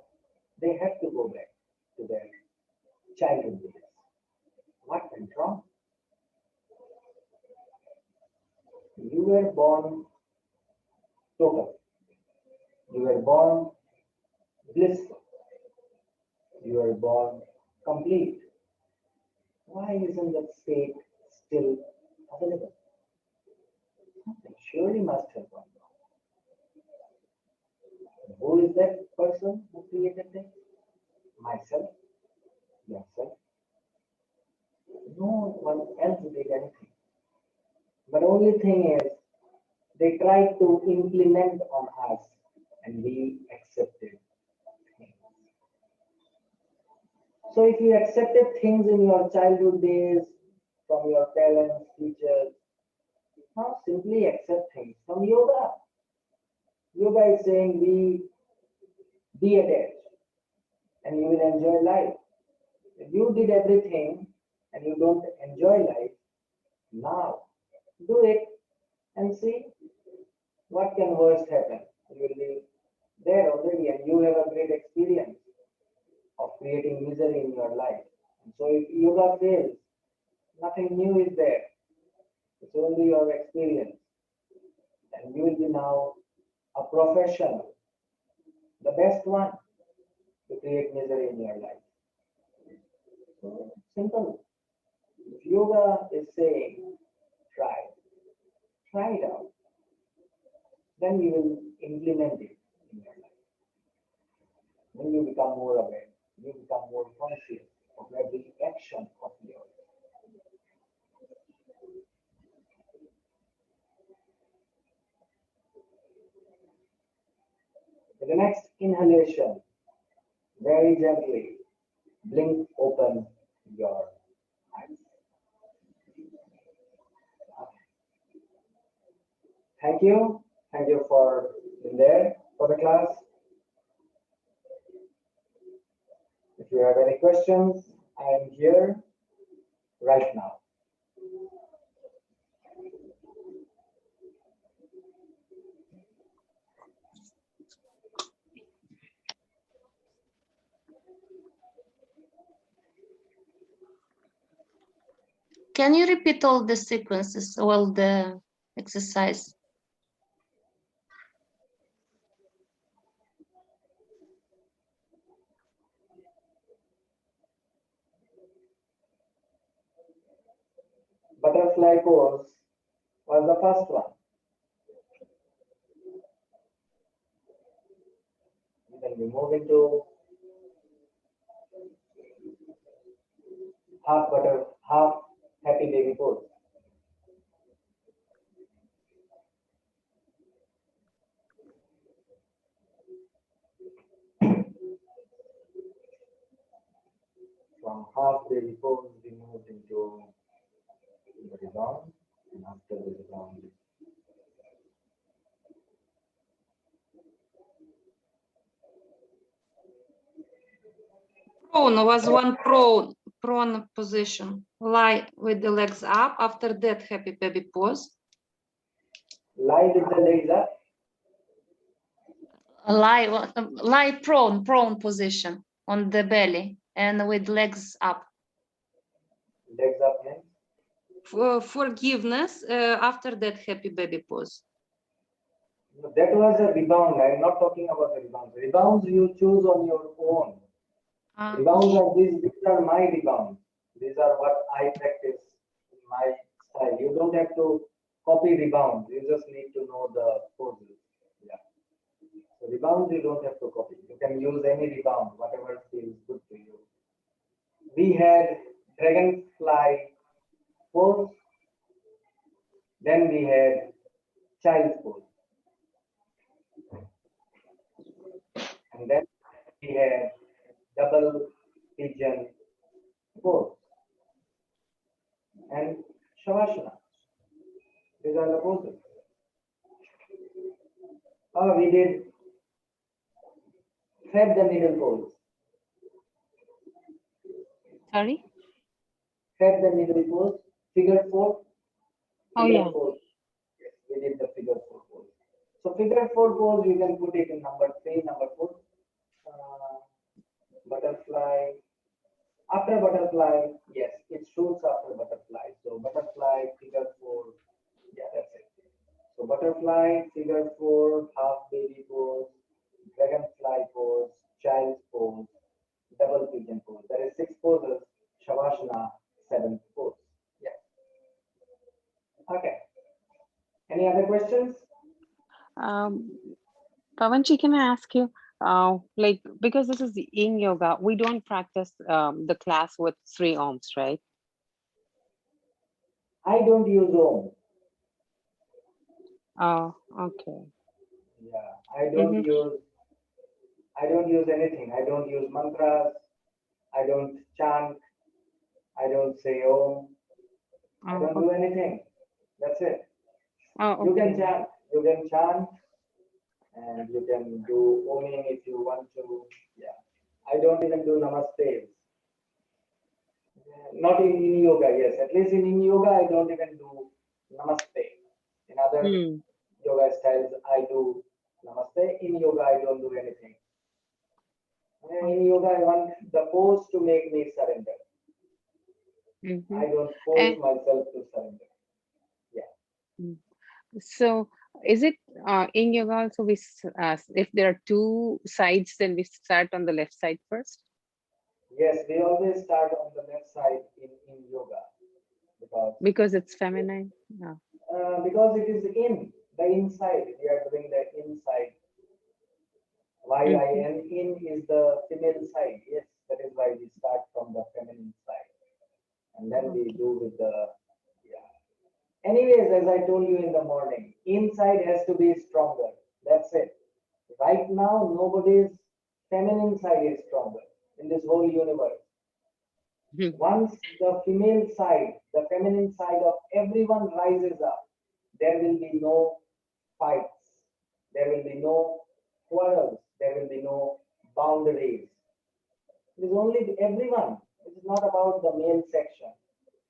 they have to go back to their childhood days. What went wrong? You were born total. You were born blissful. You were born complete. Why isn't that state still available? Something surely must have gone wrong. Who is that person who created that? Myself? Yourself? No one else did anything. But only thing is, they tried to implement on us and we accepted things. So if you accepted things in your childhood days from your parents, teachers, now simply accept things from yoga. Yoga is saying be attached and you will enjoy life. If you did everything and you don't enjoy life, now do it and see what can worst happen. You will be there already and you have a great experience of creating misery in your life. And so if yoga fails, nothing new is there. It's only your experience. And you will be now a professional, the best one to create misery in your life. So simple. If yoga is saying try it out, then you will implement it in your life. Then you become more aware, you become more conscious of every action of yours. For the next inhalation, very gently blink open your eyes. Thank you. Thank you for being there for the class. If you have any questions, I am here right now. Can you repeat all the sequences, all the exercise? Butterfly pose was the first one. Then we move into half happy baby pose. From half baby pose, we moved into the rebound, and after the rebound, Prone was one prone position. Lie with the legs up. After that, happy baby pose. lie with the legs up. Lie prone position on the belly and with legs up. Legs up, hands. Forgiveness. After that, happy baby pose. That was a rebound. I'm not talking about the rebounds. Rebounds you choose on your own. Rebounds are these are my rebounds. These are what I practice in my style. You don't have to copy rebounds. You just need to know the poses. Yeah. So rebounds you don't have to copy. You can use any rebound, whatever feels good to you. We had dragonfly pose. Then we had child's pose. And then we had double pigeon pose and shavasana. These are the poses. We did thread the needle pose. Sorry? Thread the needle pose, figure 4. Oh, Figure yeah. 4. Yes, we did the figure 4 pose. So figure 4 pose, you can put it in number 3, number 4. Butterfly. After butterfly, yes, it shoots after butterfly. So butterfly, figure 4. Yeah, that's it. So butterfly, figure 4, half baby pose, dragonfly pose, child's pose, double pigeon pose. There is 6 poses. Shavasana, 7th pose. Yeah. Okay. Any other questions? Pavanji, can I ask you, like, because this is yin yoga, we don't practice the class with 3 ohms, right? I don't use Om. Oh, okay. Yeah, I don't use anything. I don't use mantras. I don't chant. I don't say om. I Oh, don't do anything. That's it. oh, You can okay. chant. You can chant, and you can do oming if you want to. Yeah. I don't even do namaste. Not in yoga, yes. At least in yoga, I don't even do namaste. In other Hmm. yoga styles, I do namaste. In yoga, I don't do anything. In yoga, I want the pose to make me surrender. Mm-hmm. I don't force And myself to surrender. Yeah. so, is it in yoga also if there are two sides, then we start on the left side first? Yes, we always start on the left side in yoga because Because it's feminine? Yeah. because it is in the inside. We are doing the inside. Mhm. In is the female side. Yes, that is why we start from the feminine side. And then we Okay. do with the, yeah. Anyways, as I told you in the morning, inside has to be stronger. That's it. Right now, nobody's feminine side is stronger in this whole universe. Mhm. Once the female side, the feminine side of everyone rises up, there will be no fights, there will be no quarrels, there will be no boundaries. It is only everyone. It is not about the male section.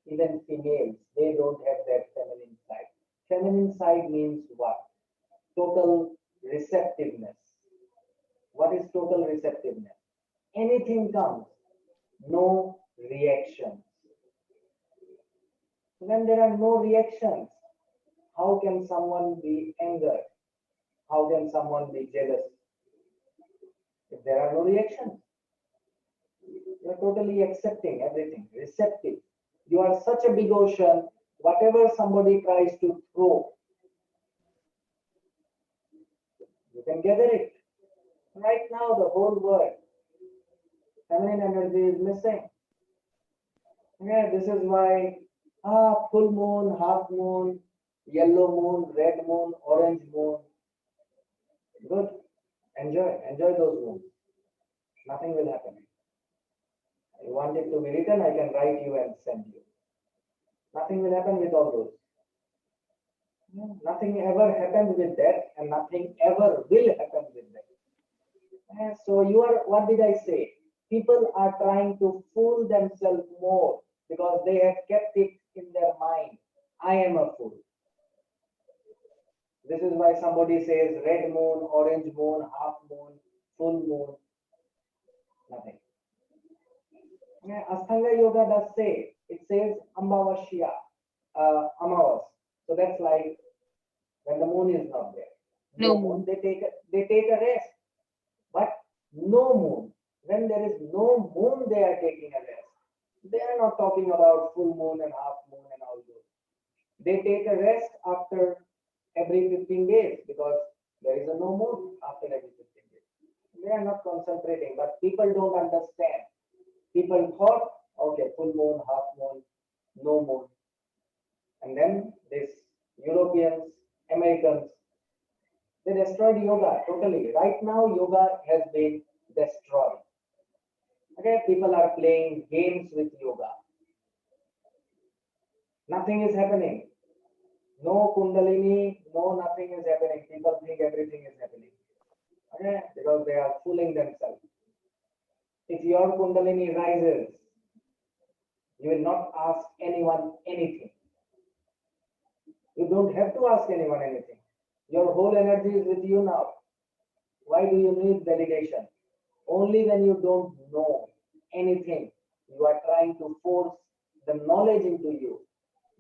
Even females, they don't have that feminine side. Feminine side means what? Total receptiveness. What is total receptiveness? Anything comes, no reactions. When there are no reactions, how can someone be angered? How can someone be jealous? If there are no reactions, you're totally accepting everything, receptive. You are such a big ocean, whatever somebody tries to throw, you can gather it. Right now, the whole world, feminine energy is missing. Yeah, this is why full moon, half moon, yellow moon, red moon, orange moon. Good. Enjoy those moons. Nothing will happen. You want it to be written, I can write you and send you. Nothing will happen with all those. Nothing ever happened with that, and nothing ever will happen with that. So you are, what did I say? People are trying to fool themselves more because they have kept it in their mind. I am a fool. This is why somebody says red moon, orange moon, half moon, full moon, nothing. Yeah, Ashtanga Yoga does say, it says Ambavashya, Amavas. So that's like when the moon is not there. No No moon, moon. they take a rest. But no moon, when there is no moon, they are taking a rest. They are not talking about full moon and half moon and all those. They take a rest after every 15 days because there is a no moon after every 15 days. They are not concentrating, but people don't understand. People thought, okay, full moon, half moon, no moon. And then this Europeans, Americans, they destroyed yoga totally. Right now, yoga has been destroyed. Okay, people are playing games with yoga. Nothing is happening. No Kundalini, no nothing is happening. People think everything is happening. Okay, because they are fooling themselves. If your Kundalini rises, you will not ask anyone anything. You don't have to ask anyone anything. Your whole energy is with you now. Why do you need validation? Only when you don't know anything, you are trying to force the knowledge into you.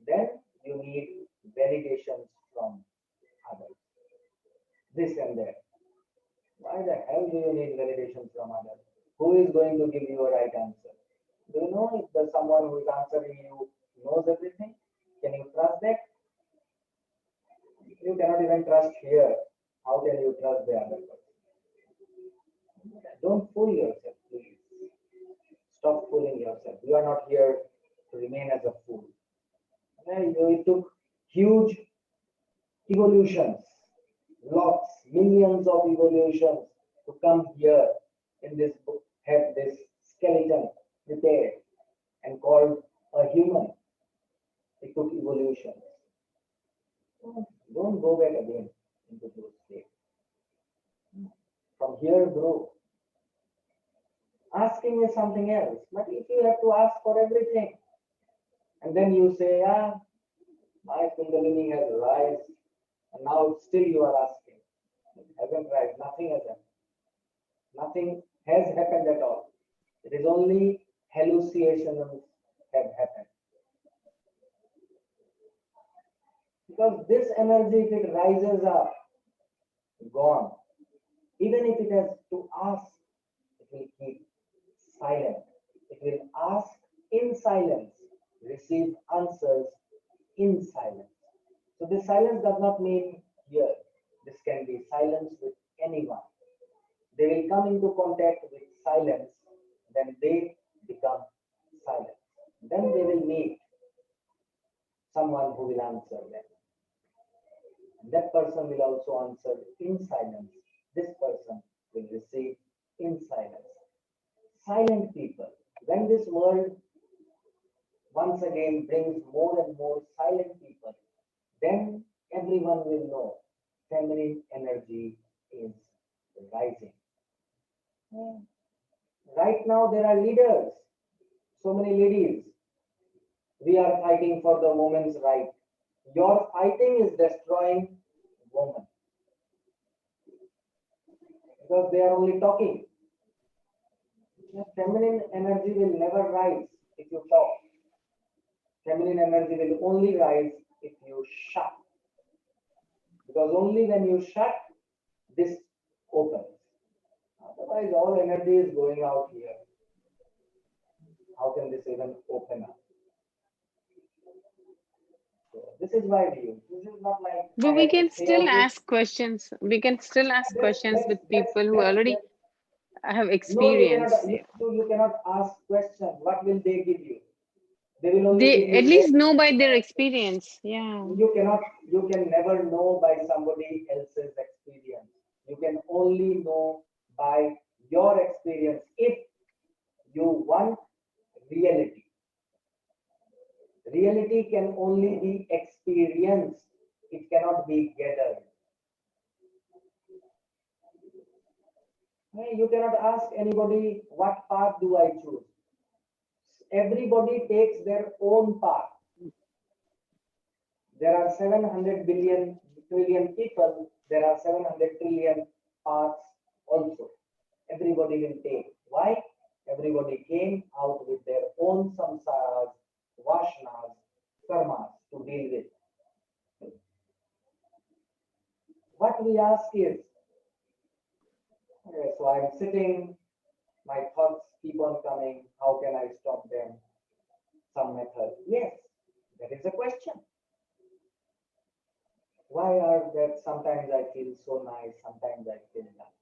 Then you need validations from others. This and that. Why the hell do you need validation from others? Who is going to give you a right answer? Do you know if the someone who is answering you knows everything? Can you trust that? You cannot even trust here. How can you trust the other person? Don't fool yourself, please. Stop fooling yourself. You are not here to remain as a fool. It took huge evolutions, lots, millions of evolutions to come here in this book, have this skeleton prepared and called a human. It took evolution. Don't go back again into those states. From here, grow. Asking is something else. But if you have to ask for everything, and then you say, my Kundalini has rise, and now still you are asking. It hasn't rise, nothing has happened. Nothing has happened at all. It is only hallucinations have happened. Because this energy, if it rises up, gone. Even if it has to ask, it will keep silent. It will ask in silence, receive answers in silence. So this silence does not mean here. This can be silence with anyone. They will come into contact with silence, then they become silent. Then they will meet someone who will answer them. That person will also answer in silence. This person will receive in silence. Silent people. When this world once again brings more and more silent people, then everyone will know feminine energy is rising. Right now there are leaders, so many ladies. We are fighting for the women's right. Your fighting is destroying women. Because they are only talking. The feminine energy will never rise if you talk. Feminine energy will only rise if you shut. Because only when you shut, this opens. Otherwise, all energy is going out here. How can this even open up? So this is why we use. This is not like. But we can still ask questions. We can still ask questions with people who already have experience. No, you cannot ask questions. What will they give you? They will only give They you at least know by their experience. Yeah. You can never know by somebody else's experience. You can only know by your experience if you want reality. Reality can only be experienced. It cannot be gathered. You cannot ask anybody, what path do I choose? Everybody takes their own path. There are 700 trillion people. There are 700 trillion paths also. Everybody will take. Why? Everybody came out with their own samsaras, vashnas, karmas to deal with. What we ask is, okay, so I'm sitting, my thoughts keep on coming. How can I stop them? Some method. Yes, that is a question. Why are that sometimes I feel so nice, sometimes I feel nice?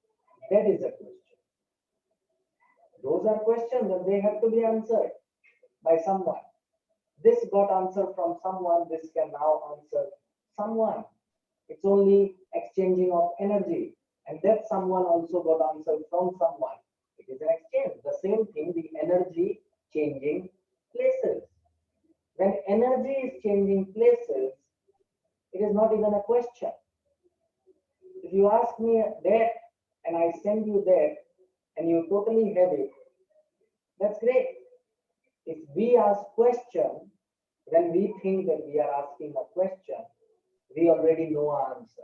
That is a question. Those are questions and they have to be answered by someone. This got answered from someone, this can now answer someone. It's only exchanging of energy. And that someone also got answered from someone. It is an exchange. The same thing, the energy changing places. When energy is changing places, it is not even a question. If you ask me that and I send you that and you totally have it, that's great. If we ask question, when we think that we are asking a question, we already know our answer.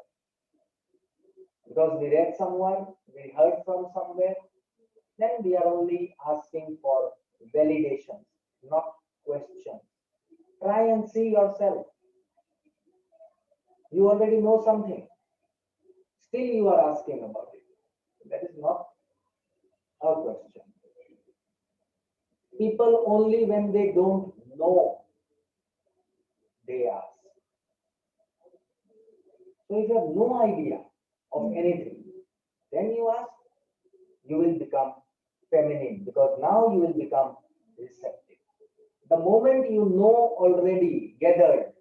Because we read somewhere, we heard from somewhere, then we are only asking for validation, not question. Try and see yourself. You already know something. Still you are asking about it. That is not a question. People only when they don't know, they ask. So if you have no idea of anything, then you ask, you will become feminine because now you will become receptive. The moment you know already, gathered,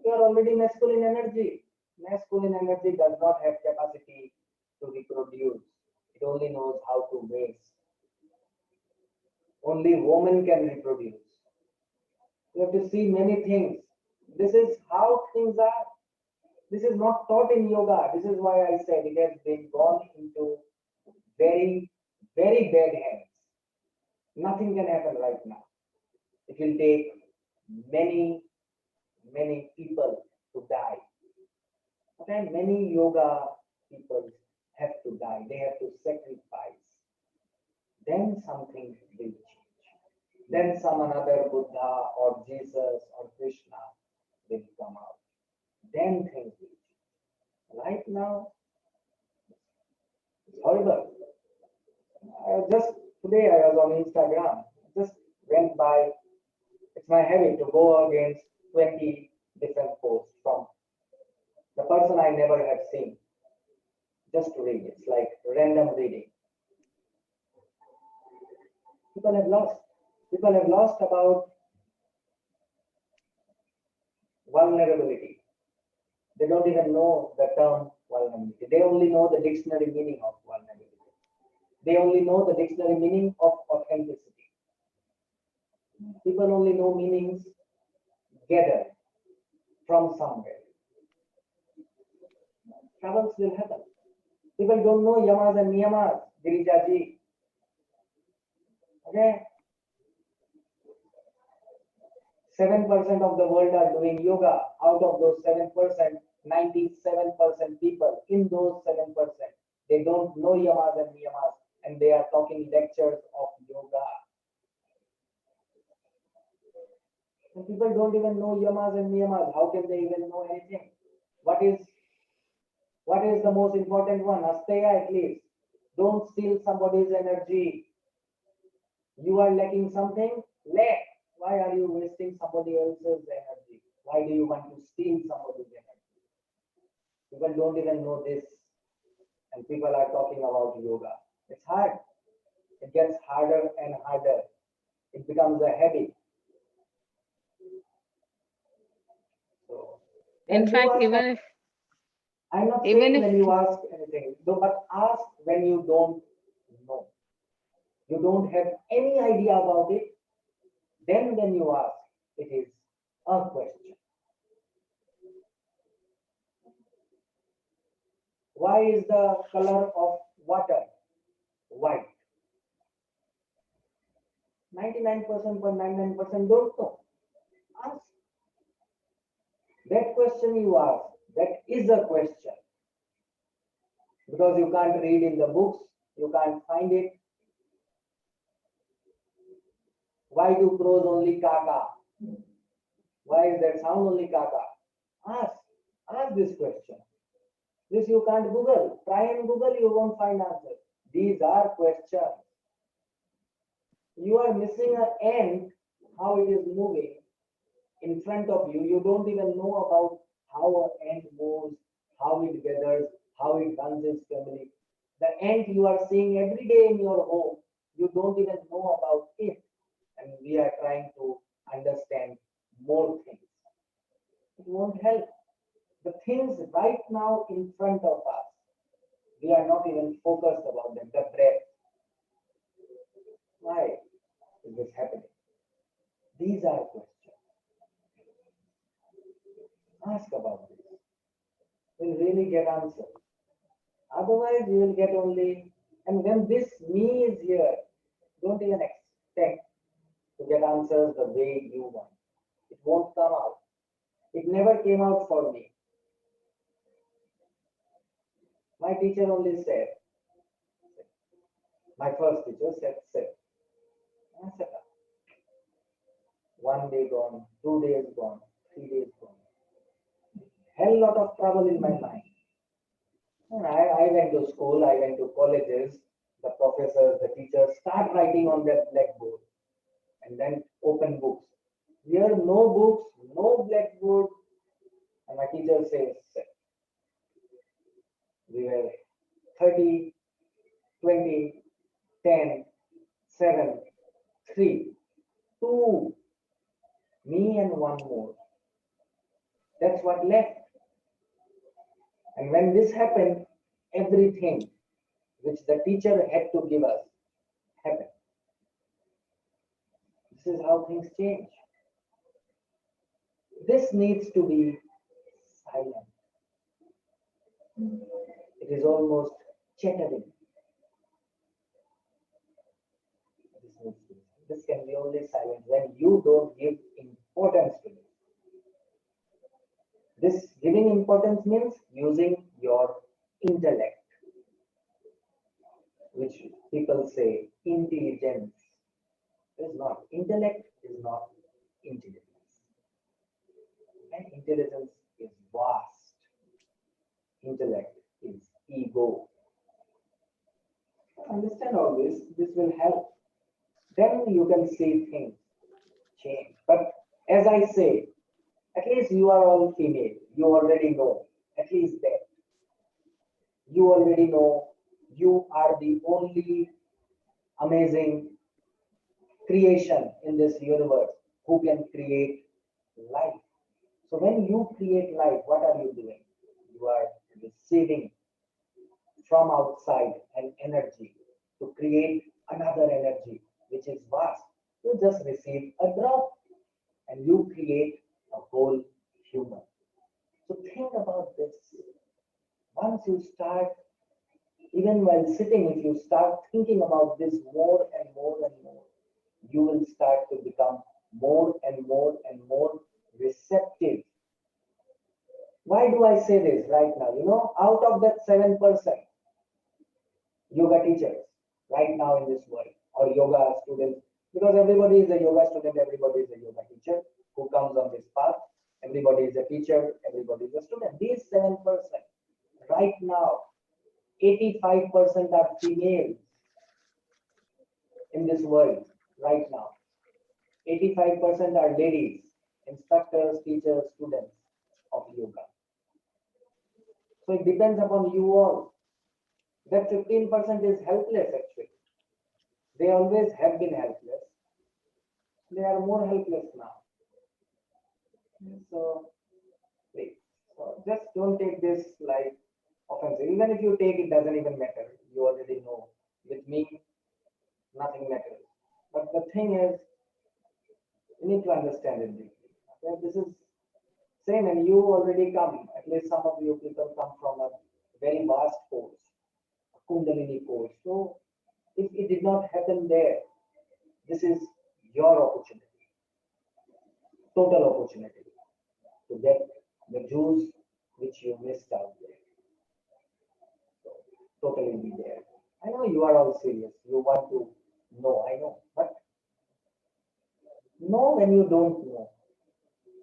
you are already masculine energy. Masculine energy does not have capacity to reproduce. It only knows how to waste. Only woman can reproduce. You have to see many things. This is how things are. This is not taught in yoga. This is why I said it has been gone into very, very bad hands. Nothing can happen right now. It will take many, many people to die. Okay, many yoga people have to die. They have to sacrifice. Then something will change. Then some another Buddha or Jesus or Krishna will come out. Then things will change. Right now, it's horrible. Just today I was on Instagram. Just went by. It's my habit to go against 20 different posts from the person I never have seen. Just to read. It's like random reading. People have lost. People have lost about vulnerability. They don't even know the term vulnerability. They only know the dictionary meaning of vulnerability. They only know the dictionary meaning of authenticity. People only know meanings gathered from somewhere. Troubles will happen. People don't know yamas and niyamas, Girija-ji. Okay? 7% of the world are doing yoga. Out of those 7%, 97% people in those 7%, they don't know yamas and niyamas, and they are talking lectures of yoga. And people don't even know yamas and niyamas. How can they even know anything? What is the most important one? Asteya at least. Don't steal somebody's energy. You are lacking something? Lack. Why are you wasting somebody else's energy? Why do you want to steal somebody's energy? People don't even know this. And people are talking about yoga. It's hard. It gets harder and harder. It becomes a habit. So, In when you fact, ask- even if I'm not even saying if- when you ask anything, but ask when you don't know. You don't have any idea about it. Then when you ask, it is a question. Why is the color of water white? 99.99% don't know. Ask. That question you ask, that is a question. Because you can't read in the books, you can't find it. Why do crows only kaka? Why is that sound only kaka? Ask this question. This you can't Google. Try and Google, you won't find answer. These are questions. You are missing an ant, how it is moving in front of you. You don't even know about how an ant moves, how it gathers, how it runs its family. The ant you are seeing every day in your home, you don't even know about it. And we are trying to understand more things. It won't help. The things right now in front of us, we are not even focused about them. The breath. Why is this happening? These are questions. Ask about this. You'll really get answers. Otherwise, you will get only, and when this me is here, don't even expect to get answers the way you want. It won't come out. It never came out for me. My teacher only said, my first teacher said, sit. I sat up. 1 day gone, 2 days gone, 3 days gone. Hell lot of trouble in my mind. And I went to school, I went to colleges, the professors, the teachers start writing on their blackboard and then open books. Here, no books, no blackboard. And my teacher says, sit. We were 30, 20, 10, 7, 3, 2, me and one more. That's what left. And when this happened, everything which the teacher had to give us happened. This is how things change. This needs to be silent. It is almost chattering. This can be only silent when you don't give importance to it. This giving importance means using your intellect, which people say intelligence. It is not. Intellect is not intelligence. And intelligence is vast. Intellect is ego. Understand all this. This will help. Then you can see things change. But as I say, at least you are all female. You already know. At least that. You already know you are the only amazing creation in this universe who can create life. So when you create life, what are you doing? You are receiving from outside an energy to create another energy which is vast. You just receive a drop and you create a whole human. So think about this. Once you start, even while sitting, if you start thinking about this more and more and more, you will start to become more and more and more receptive. Why do I say this right now? You know, out of that 7% yoga teachers right now in this world, or yoga students, because everybody is a yoga student, everybody is a yoga teacher who comes on this path. Everybody is a teacher, everybody is a student. These 7%, right now, 85% are females in this world right now. 85% are ladies, instructors, teachers, students of yoga. So it depends upon you all. That 15% is helpless actually. They always have been helpless. They are more helpless now. So, please, so just don't take this like offensive. Even if you take it, doesn't even matter. You already know. With me, nothing matters. But the thing is, you need to understand it deeply. Okay? This is same, and you already come. At least some of you people come from a very vast force, a Kundalini force. So, if it did not happen there, this is your opportunity, total opportunity to get the juice which you missed out there. So, totally be there. I know you are all serious. You want to know, I know, but know when you don't know.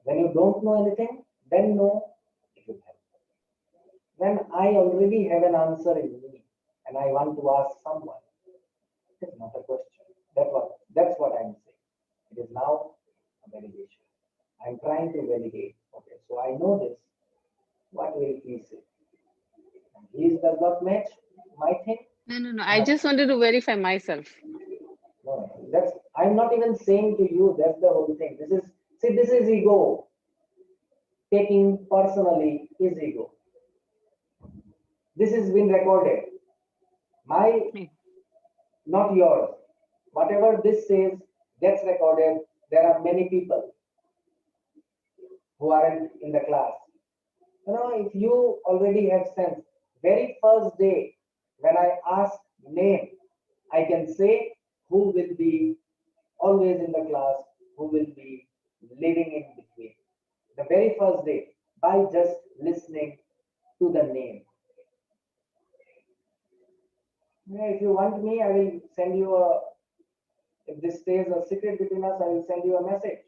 When you don't know anything, then know it will help. When I already have an answer in me and I want to ask someone, it is not a question. That's what I'm saying. It is now a validation. I'm trying to validate. Okay, so I know this. What will he say? And his does not match my thing. No. I just wanted to verify myself. No, that's I'm not even saying to you. That's the whole thing. This is ego. Taking personally is ego. This has been recorded. My, not yours. Whatever this says gets recorded. There are many people who aren't in the class. You know, if you already have sense, very first day when I ask name, I can say who will be always in the class, who will be living in between. The very first day, by just listening to the name. If you want me, I will send you if this stays a secret between us, I will send you a message.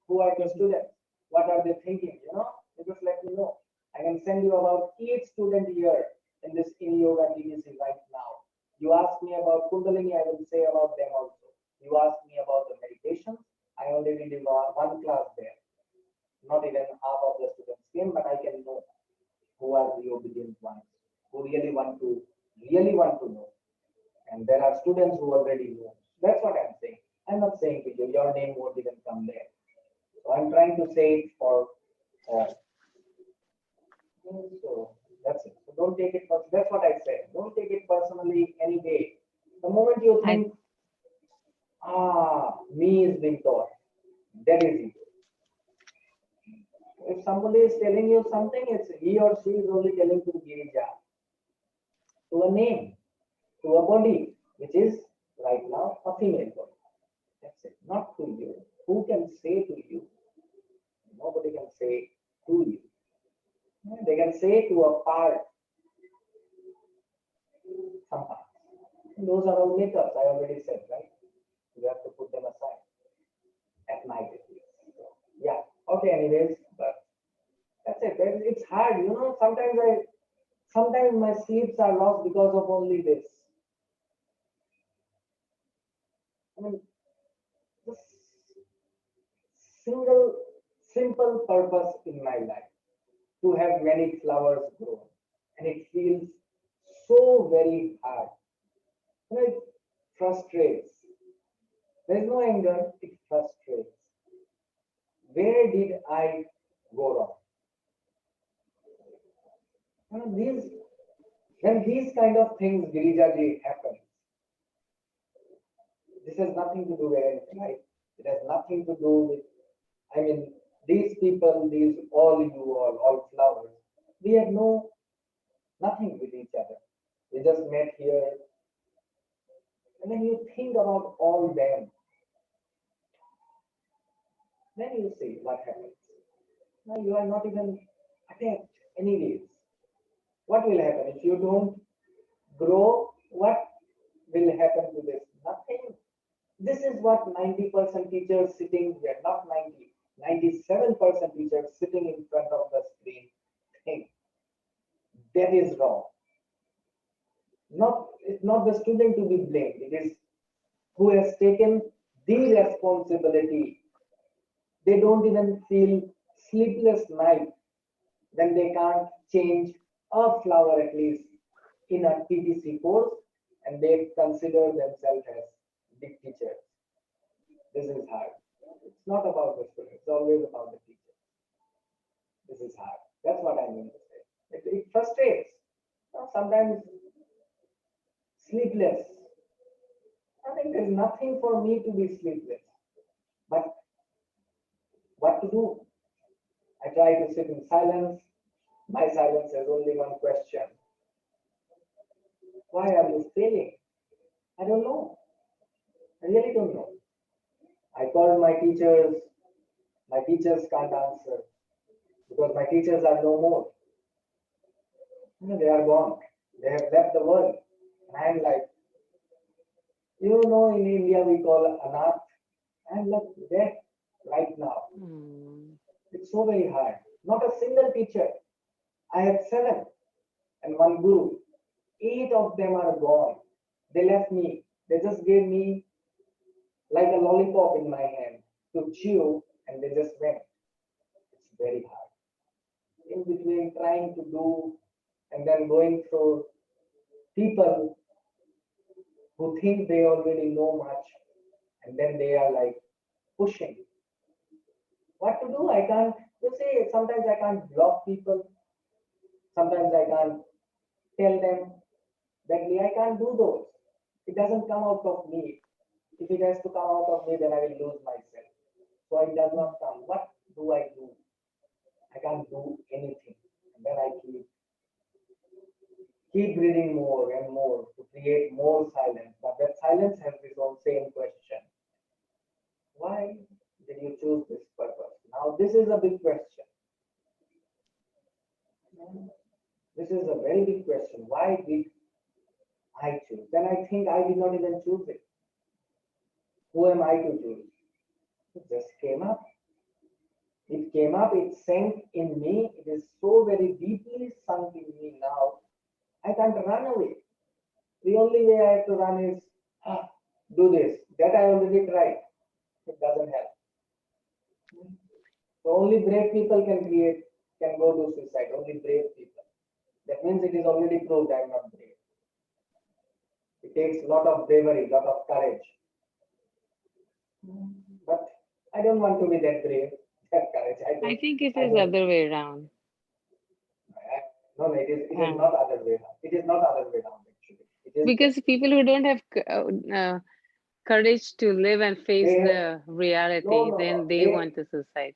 Who are the students? What are they thinking? You know, you just let me know. I can send you about each student here in this in yoga TDC right now. You ask me about Kundalini, I will say about them also. You ask me about the meditations, I already did one class there. Not even half of the students came, but I can know who are the obedient ones, who really want to know. And there are students who already know. That's what I'm saying. I'm not saying to you, your name won't even come there. So I'm trying to say it for all. So that's it. So Don't take it personally. That's what I said. Don't take it personally any day. The moment you think, me is being taught, that is ego. If somebody is telling you something, it's he or she is only telling to Girija, to a name, to a body, which is right now a female body. That's it, not to you. Who can say to you? Nobody can say to you. They can say to a part, some parts. Those are all makeups, I already said, right? You have to put them aside at night at least. So, yeah, okay, anyways, but that's it. It's hard, you know. Sometimes my sleeps are lost because of only this. I mean, this simple purpose in my life to have many flowers grow, and it feels so very hard. You know, it frustrates. There's no anger, it frustrates. Where did I go wrong? You know, when these kind of things, Girijaji, happen, this has nothing to do with anything, right? It has nothing to do with, I mean, these people, all flowers, we have nothing with each other. We just met here. And then you think about all them. Then you see what happens. Now you are not even attached anyways. What will happen if you don't grow? What will happen to this? Nothing. This is what 90% teachers sitting here, not 90, 97% teachers sitting in front of the screen think. That is wrong. It's not the student to be blamed. It is who has taken the responsibility. They don't even feel sleepless night when they can't change a flower at least in a TTC course, and they consider themselves as big teachers. This is hard. It's not about the student. It's always about the teacher. This is hard. That's what I mean to say. It frustrates. Sometimes sleepless. I think there's nothing for me to be sleepless. But what to do? I try to sit in silence. My silence has only one question. Why are you failing? I don't know. I really don't know. I called my teachers. My teachers can't answer because my teachers are no more. They are gone. They have left the world. And I'm like, in India we call anath. I'm like dead right now. It's so very hard. Not a single teacher. I had 7 and 1 guru. 8 of them are gone. They left me. They just gave me like a lollipop in my hand to chew, and they just went. It's very hard. In between trying to do and then going through people who think they already know much, and then they are like pushing. What to do? I can't, you see, sometimes I can't block people. Sometimes I can't tell them that I can't do those. It doesn't come out of me. If it has to come out of me, then I will lose myself. So it does not come. What do? I can't do anything. And then I keep reading more and more to create more silence. But that silence has its own same question. Why did you choose this purpose? Now this is a big question. This is a very big question. Why did I choose? Then I think I did not even choose it. Who am I to choose? It just came up. It came up, it sank in me. It is so very deeply sunk in me now. I can't run away. The only way I have to run is do this. That I already tried. It doesn't help. So only brave people can go to suicide. Only brave people. That means it is already proved I am not brave. It takes a lot of bravery, a lot of courage. But I don't want to be that brave, that courage. I think it is the other way around. No, no, it Yeah. is not other way around. It is not other way around actually. It is Because people who don't have courage to live and face They- the reality, no, then they want to suicide.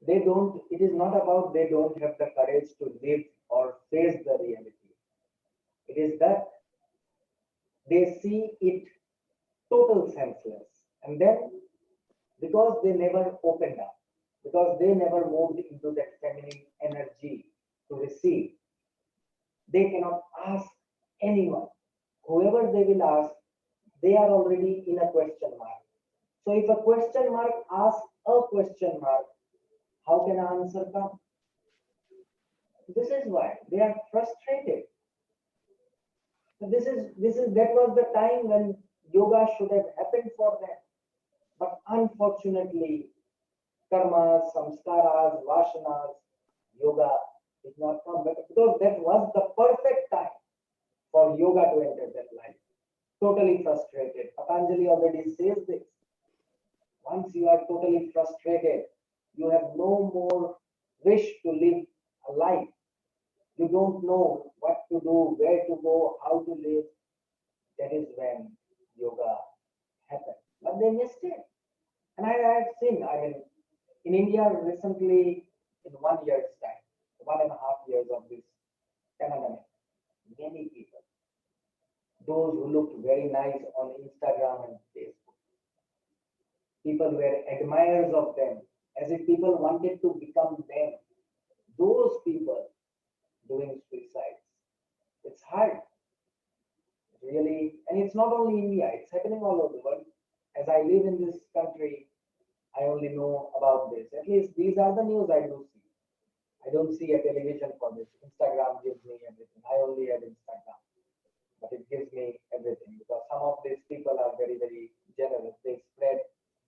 they don't, it is not about they don't have the courage to live or face the reality. It is that they see it total senseless. And then because they never opened up, because they never moved into that feminine energy to receive, they cannot ask anyone. Whoever they will ask, they are already in a question mark. So if a question mark asks a question mark, how can an answer come? This is why they are frustrated. So that was the time when yoga should have happened for them. But unfortunately, karmas, samskaras, vasanas, yoga did not come. But because that was the perfect time for yoga to enter that life. Totally frustrated. Patanjali already says this. Once you are totally frustrated, you have no more wish to live a life. You don't know what to do, where to go, how to live. That is when yoga happened. But they missed it. And I have seen, in India recently, in 1 year's time, 1.5 years of this pandemic, many people, those who looked very nice on Instagram and Facebook, people were admirers of them, as if people wanted to become them. Those people doing suicides. It's hard, really, and it's not only India, it's happening all over the world. As I live in this country, I only know about this. At least these are the news I do see. I don't see a television for this. Instagram gives me everything. I only have Instagram, but it gives me everything because some of these people are very, very generous. They spread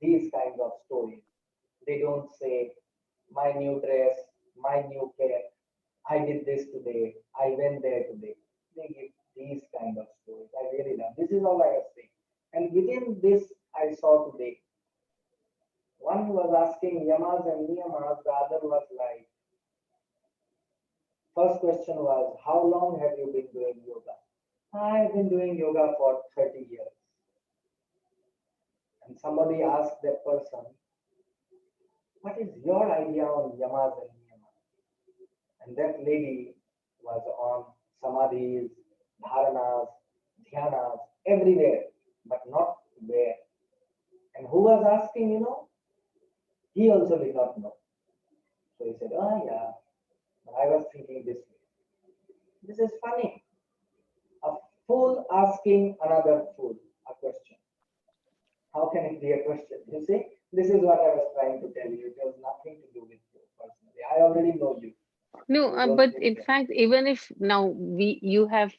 these kinds of stories. They don't say, my new dress, my new care, I did this today, I went there today. They give these kind of stories. I really love. This is all I have seen. And within this, I saw today. One was asking yamas and niyamas, the other was like, first question was, how long have you been doing yoga? I've been doing yoga for 30 years. And somebody asked that person, what is your idea on yamas and niyamas? And that lady was on samadhis, dharanas, dhyanas, everywhere, but not where. And who was asking, he also did not know. So he said, oh yeah, but I was thinking this way. This is funny. A fool asking another fool a question. How can it be a question? You see, this is what I was trying to tell you. It has nothing to do with you personally. I already know you. No, You don't but think in that. fact, even if now you have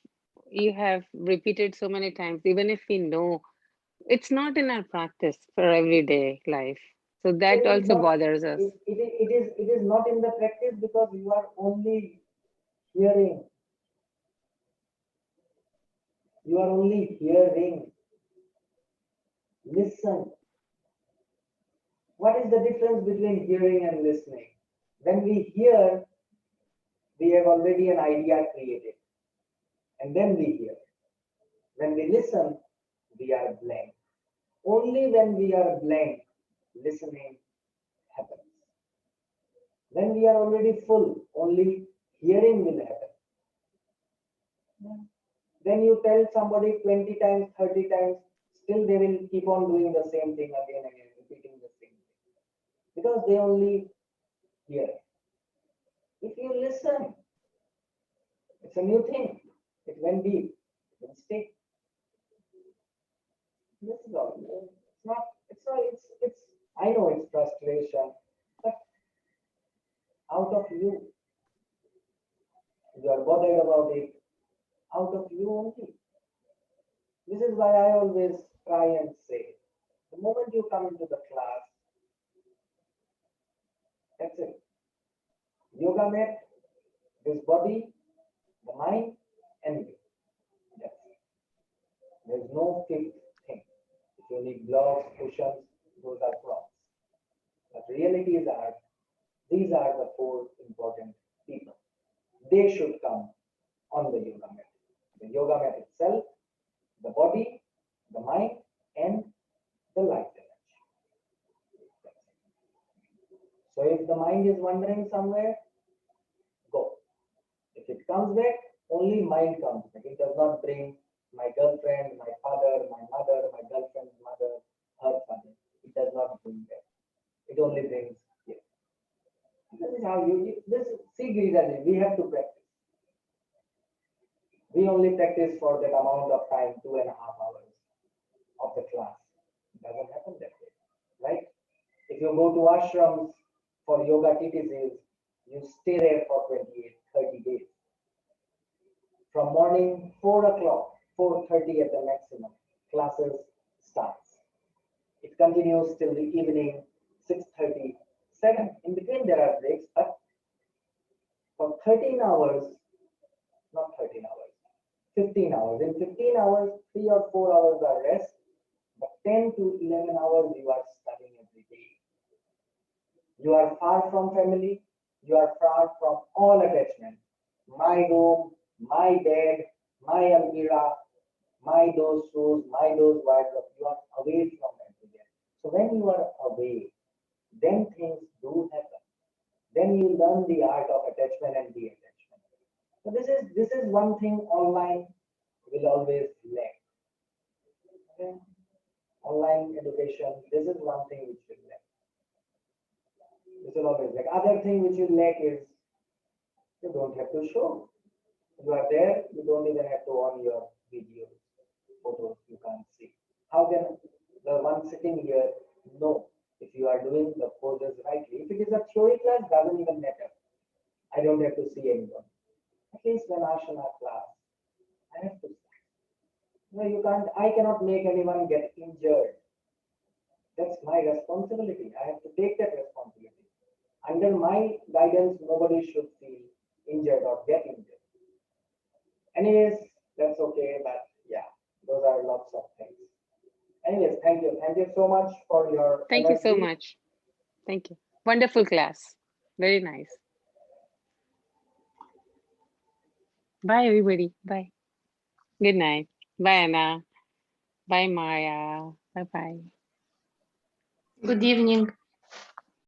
repeated so many times, even if we know, it's not in our practice for everyday life. So that It is also not. bothers us. It is not in the practice because you are only hearing. You are only hearing. Listen. What is the difference between hearing and listening? When we hear, we have already an idea created, and then we hear. When we listen, we are blank. Only when we are blank, listening happens. When we are already full, only hearing will happen. Then you tell somebody 20 times, 30 times, still they will keep on doing the same thing again and again, repeating the same thing. Because they only hear. If you listen, it's a new thing. It went deep. It will stay. This is all. I know it's frustration, but out of you, you are bothered about it, out of you only. This is why I always try and say, the moment you come into the class, that's it. Yoga mat, this body, the mind, and you. That's it. There's no fifth thing. If you need blocks, cushions, those are props. But realities are, these are the four important people. they should come on the yoga mat. The yoga mat itself, the body, the mind, and the light energy. So if the mind is wandering somewhere, go. If it comes back, only mind comes back. It does not bring my girlfriend, my father, my mother, my girlfriend's mother, her father. It does not bring back. It only brings here. This is how see Giridhar, we have to practice. We only practice for that amount of time, 2.5 hours of the class. It doesn't happen that way, right? If you go to ashrams for yoga TTCs, you stay there for 28, 30 days. From morning 4 o'clock, 4:30 at the maximum, classes starts. It continues till the evening 6:30, 7. In between there are breaks, but for 13 hours, not 13 hours, 15 hours. In 15 hours, 3 or 4 hours are rest, but 10 to 11 hours you are studying every day. You are far from family, you are far from all attachment. My room, my bed, my almirah, my those shoes, my those wardrobe, you are away from everywhere. So when you are away, then things do happen. Then you learn the art of attachment and detachment. So this is one thing online will always lack. Okay? Online education, this is one thing which will lack. This will always lack. Other thing which will lack is you don't have to show. You are there, you don't even have to on your videos, photos, you can't see. How can the one sitting here know if you are doing the poses rightly? If it is a theory class, doesn't even matter. I don't have to see anyone. At least when asana class, I have to see. No, you can't, I cannot make anyone get injured. That's my responsibility. I have to take that responsibility. Under my guidance, nobody should feel injured or get injured. Anyways, that's okay, but yeah, those are lots of things. Anyways, thank you. Thank you so much for your Thank you so energy. much. Thank you. Wonderful class. Very nice. Bye, everybody. Bye. Good night. Bye, Anna. Bye, Maya. Bye-bye. Good evening.